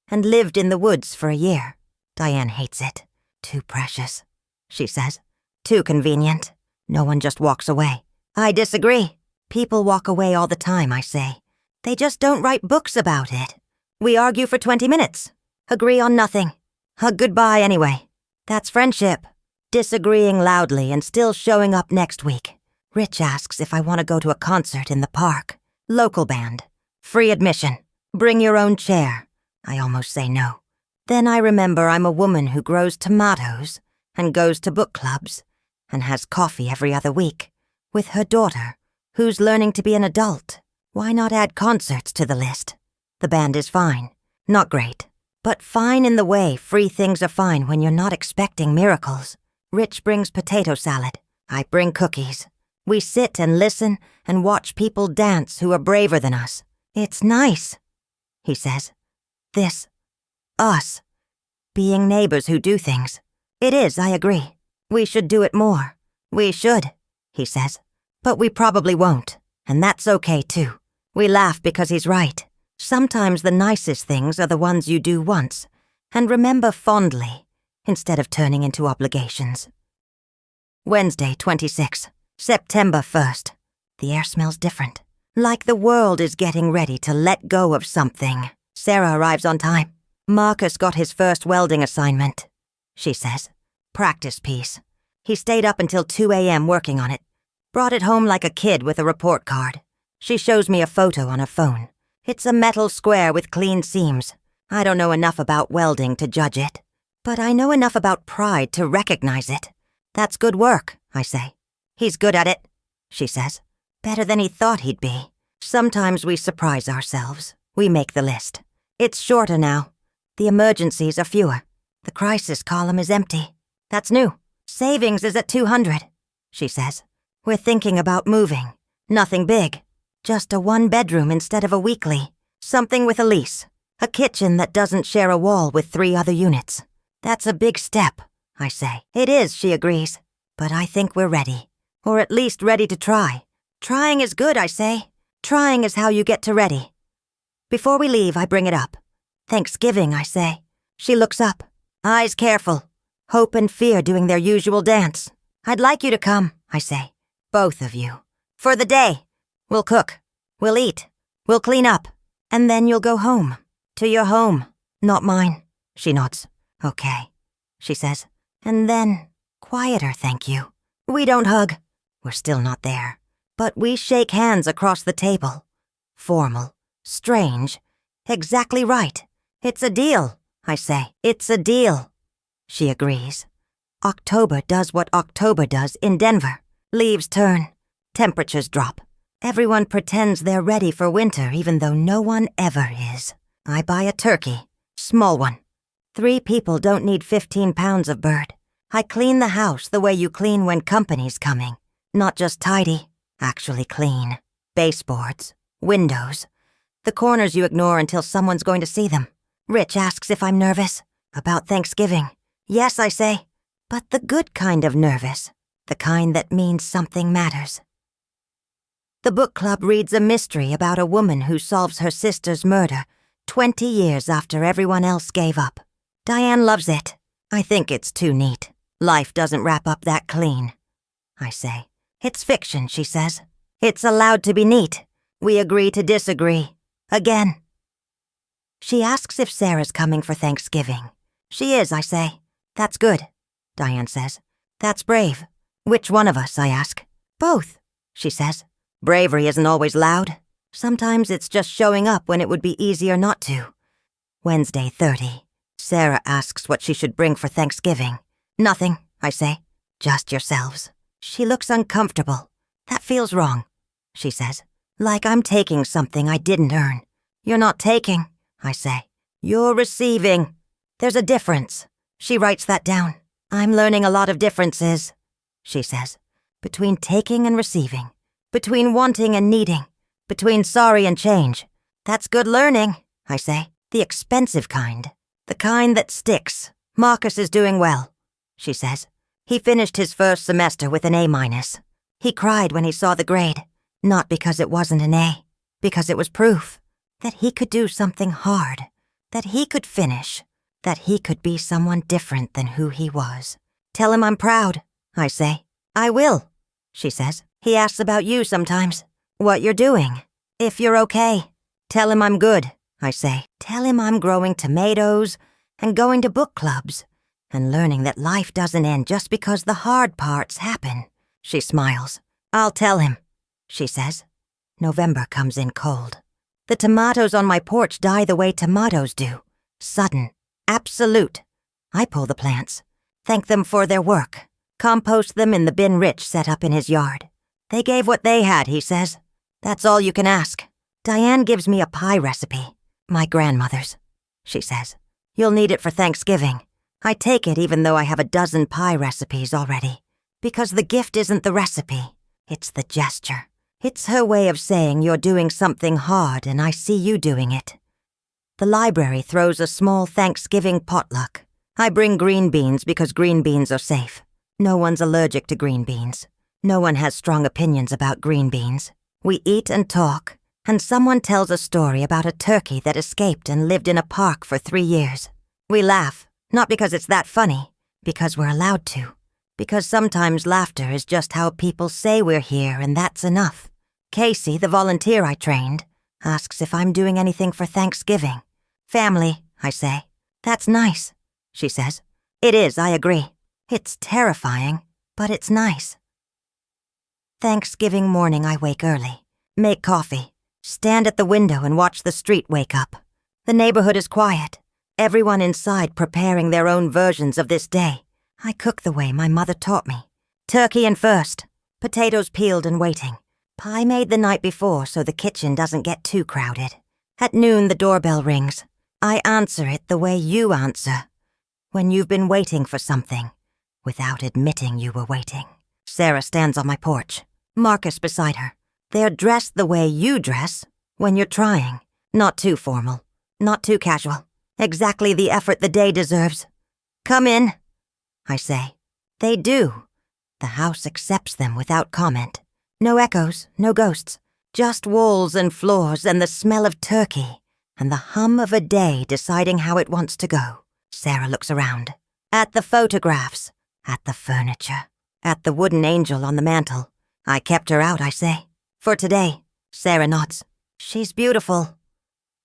Speaker 1: and lived in the woods for a year. Diane hates it. Too precious, she says. Too convenient. No one just walks away. I disagree. People walk away all the time, I say. They just don't write books about it. We argue for 20 minutes. Agree on nothing. Hug goodbye anyway. That's friendship. Disagreeing loudly and still showing up next week. Rich asks if I want to go to a concert in the park. Local band. Free admission. Bring your own chair. I almost say no. Then I remember I'm a woman who grows tomatoes and goes to book clubs and has coffee every other week with her daughter, who's learning to be an adult. Why not add concerts to the list? The band is fine. Not great. But fine in the way free things are fine when you're not expecting miracles. Rich brings potato salad. I bring cookies. We sit and listen and watch people dance who are braver than us. It's nice, he says. This. Us. Being neighbors who do things. It is, I agree. We should do it more. We should, he says. But we probably won't. And that's okay too. We laugh because he's right. Sometimes the nicest things are the ones you do once and remember fondly instead of turning into obligations. Wednesday, 26. September 1st. The air smells different. Like the world is getting ready to let go of something. Sarah arrives on time. Marcus got his first welding assignment, she says. Practice piece. He stayed up until 2 a.m. working on it. Brought it home like a kid with a report card. She shows me a photo on her phone. It's a metal square with clean seams. I don't know enough about welding to judge it, but I know enough about pride to recognize it. That's good work, I say. He's good at it, she says. Better than he thought he'd be. Sometimes we surprise ourselves. We make the list. It's shorter now. The emergencies are fewer. The crisis column is empty. That's new. Savings is at 200, she says. We're thinking about moving. Nothing big. Just a 1-bedroom instead of a weekly. Something with a lease. A kitchen that doesn't share a wall with 3 other units. That's a big step, I say. It is, she agrees. But I think we're ready. Or at least ready to try. Trying is good, I say. Trying is how you get to ready. Before we leave, I bring it up. Thanksgiving, I say. She looks up, eyes careful, hope and fear doing their usual dance. I'd like you to come, I say. Both of you. For the day. We'll cook. We'll eat. We'll clean up. And then you'll go home. To your home. Not mine. She nods. Okay, she says. And then, quieter, thank you. We don't hug. We're still not there. But we shake hands across the table. Formal. Strange. Exactly right. It's a deal, I say. It's a deal. She agrees. October does what October does in Denver. Leaves turn. Temperatures drop. Everyone pretends they're ready for winter even though no one ever is. I buy a turkey. Small one. 3 people don't need 15 pounds of bird. I clean the house the way you clean when company's coming. Not just tidy, actually clean. Baseboards. Windows. The corners you ignore until someone's going to see them. Rich asks if I'm nervous. About Thanksgiving. Yes, I say. But the good kind of nervous. The kind that means something matters. The book club reads a mystery about a woman who solves her sister's murder 20 years after everyone else gave up. Diane loves it. I think it's too neat. Life doesn't wrap up that clean. I say. It's fiction, she says. It's allowed to be neat. We agree to disagree. Again. She asks if Sarah's coming for Thanksgiving. She is, I say. That's good, Diane says. That's brave. Which one of us, I ask. Both, she says. Bravery isn't always loud. Sometimes it's just showing up when it would be easier not to. Wednesday, 30. Sarah asks what she should bring for Thanksgiving. Nothing, I say. Just yourselves. She looks uncomfortable. That feels wrong, she says. Like I'm taking something I didn't earn. You're not taking, I say. You're receiving. There's a difference. She writes that down. I'm learning a lot of differences, she says. Between taking and receiving. Between wanting and needing. Between sorry and change. That's good learning, I say. The expensive kind. The kind that sticks. Marcus is doing well, she says. He finished his first semester with an A-. He cried when he saw the grade. Not because it wasn't an A. Because it was proof. That he could do something hard. That he could finish. That he could be someone different than who he was. Tell him I'm proud, I say. I will, she says. He asks about you sometimes. What you're doing. If you're okay. Tell him I'm good, I say. Tell him I'm growing tomatoes and going to book clubs and learning that life doesn't end just because the hard parts happen. She smiles. I'll tell him, she says. November comes in cold. The tomatoes on my porch die the way tomatoes do. Sudden. Absolute. I pull the plants. Thank them for their work. Compost them in the bin Rich set up in his yard. They gave what they had, he says. That's all you can ask. Diane gives me a pie recipe. My grandmother's, she says. You'll need it for Thanksgiving. I take it even though I have a dozen pie recipes already. Because the gift isn't the recipe. It's the gesture. It's her way of saying you're doing something hard and I see you doing it. The library throws a small Thanksgiving potluck. I bring green beans because green beans are safe. No one's allergic to green beans. No one has strong opinions about green beans. We eat and talk, and someone tells a story about a turkey that escaped and lived in a park for 3 years. We laugh, not because it's that funny, because we're allowed to. Because sometimes laughter is just how people say we're here and that's enough. Casey, the volunteer I trained, asks if I'm doing anything for Thanksgiving. Family, I say. That's nice, she says. It is, I agree. It's terrifying, but it's nice. Thanksgiving morning I wake early, make coffee, stand at the window and watch the street wake up. The neighborhood is quiet, everyone inside preparing their own versions of this day. I cook the way my mother taught me. Turkey in first, potatoes peeled and waiting. Pie made the night before so the kitchen doesn't get too crowded. At noon the doorbell rings. I answer it the way you answer. When you've been waiting for something, without admitting you were waiting. Sarah stands on my porch, Marcus beside her. They're dressed the way you dress when you're trying. Not too formal, not too casual. Exactly the effort the day deserves. Come in, I say. They do. The house accepts them without comment. No echoes, no ghosts. Just walls and floors and the smell of turkey and the hum of a day deciding how it wants to go. Sarah looks around. At the photographs, at the furniture, at the wooden angel on the mantel. I kept her out, I say. For today. Sarah nods. She's beautiful,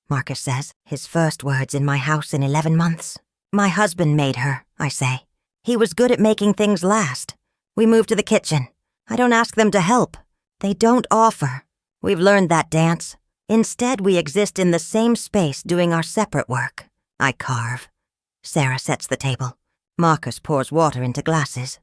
Speaker 1: Marcus says, his first words in my house in 11 months. My husband made her, I say. He was good at making things last. We moved to the kitchen. I don't ask them to help. They don't offer. We've learned that dance. Instead, we exist in the same space doing our separate work. I carve. Sarah sets the table. Marcus pours water into glasses.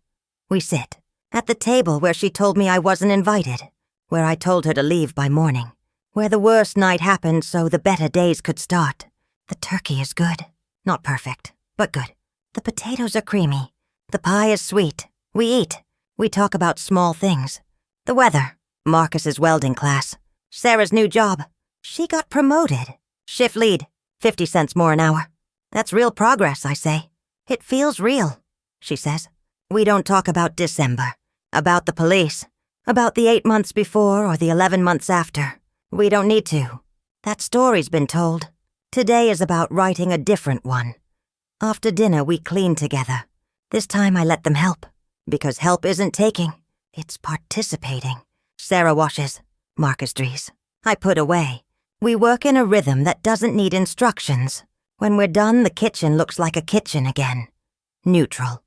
Speaker 1: We sit. At the table where she told me I wasn't invited. Where I told her to leave by morning. Where the worst night happened so the better days could start. The turkey is good. Not perfect, but good. The potatoes are creamy. The pie is sweet. We eat. We talk about small things. The weather. Marcus's welding class. Sarah's new job. She got promoted. Shift lead. 50 cents more an hour. That's real progress, I say. It feels real, she says. We don't talk about December. About the police. About the 8 months before or the 11 months after. We don't need to. That story's been told. Today is about writing a different one. After dinner, we clean together. This time I let them help. Because help isn't taking. It's participating. Sarah washes. Marcus dries. I put away. We work in a rhythm that doesn't need instructions. When we're done, the kitchen looks like a kitchen again. Neutral.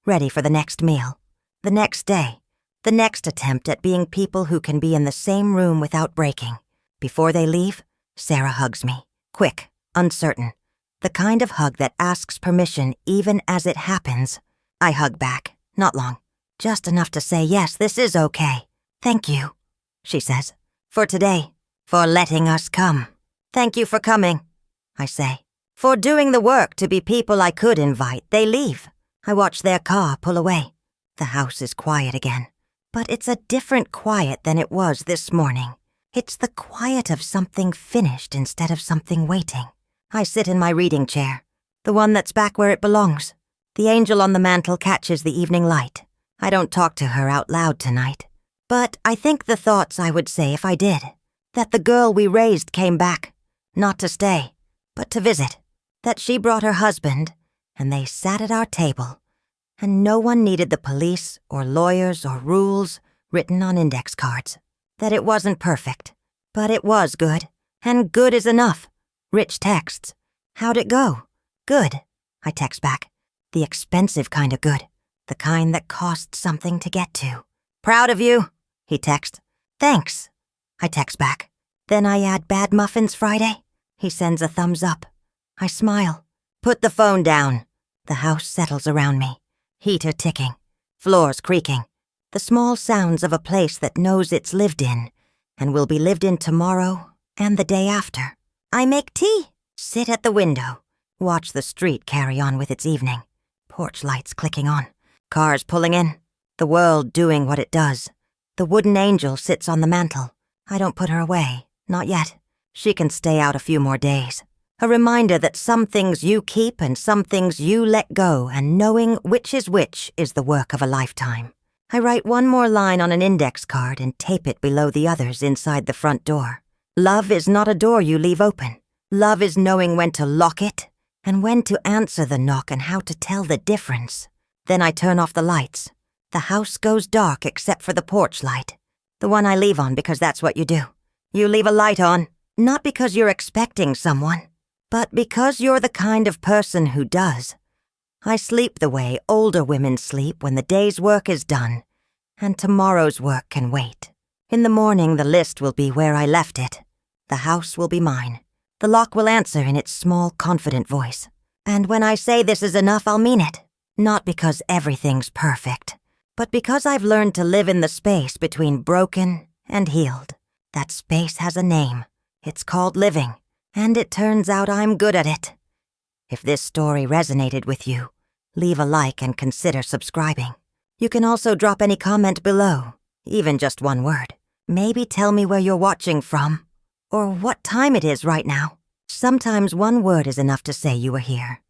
Speaker 1: Ready for the next meal. The next day. The next attempt at being people who can be in the same room without breaking. Before they leave, Sarah hugs me. Quick, uncertain. The kind of hug that asks permission even as it happens. I hug back. Not long. Just enough to say, yes, this is okay. Thank you, she says. For today. For letting us come. Thank you for coming, I say. For doing the work to be people I could invite. They leave. I watch their car pull away. The house is quiet again. But it's a different quiet than it was this morning. It's the quiet of something finished instead of something waiting. I sit in my reading chair. The one that's back where it belongs. The angel on the mantel catches the evening light. I don't talk to her out loud tonight. But I think the thoughts I would say if I did. That the girl we raised came back. Not to stay, but to visit. That she brought her husband, and they sat at our table. And no one needed the police or lawyers or rules written on index cards. That it wasn't perfect, but it was good. And good is enough. Rich texts. How'd it go? Good, I text back. The expensive kind of good. The kind that costs something to get to. Proud of you, he texts. Thanks, I text back. Then I add bad muffins Friday. He sends a thumbs up. I smile. Put the phone down. The house settles around me. Heater ticking. Floors creaking. The small sounds of a place that knows it's lived in, and will be lived in tomorrow and the day after. I make tea. Sit at the window. Watch the street carry on with its evening. Porch lights clicking on. Cars pulling in. The world doing what it does. The wooden angel sits on the mantel. I don't put her away. Not yet. She can stay out a few more days. A reminder that some things you keep and some things you let go, and knowing which is the work of a lifetime. I write one more line on an index card and tape it below the others inside the front door. Love is not a door you leave open. Love is knowing when to lock it and when to answer the knock and how to tell the difference. Then I turn off the lights. The house goes dark except for the porch light. The one I leave on because that's what you do. You leave a light on, not because you're expecting someone, but because you're the kind of person who does. I sleep the way older women sleep when the day's work is done, and tomorrow's work can wait. In the morning, the list will be where I left it. The house will be mine. The lock will answer in its small, confident voice. And when I say this is enough, I'll mean it. Not because everything's perfect, but because I've learned to live in the space between broken and healed. That space has a name. It's called living, and it turns out I'm good at it. If this story resonated with you, leave a like and consider subscribing. You can also drop any comment below, even just one word. Maybe tell me where you're watching from, or what time it is right now. Sometimes one word is enough to say you were here.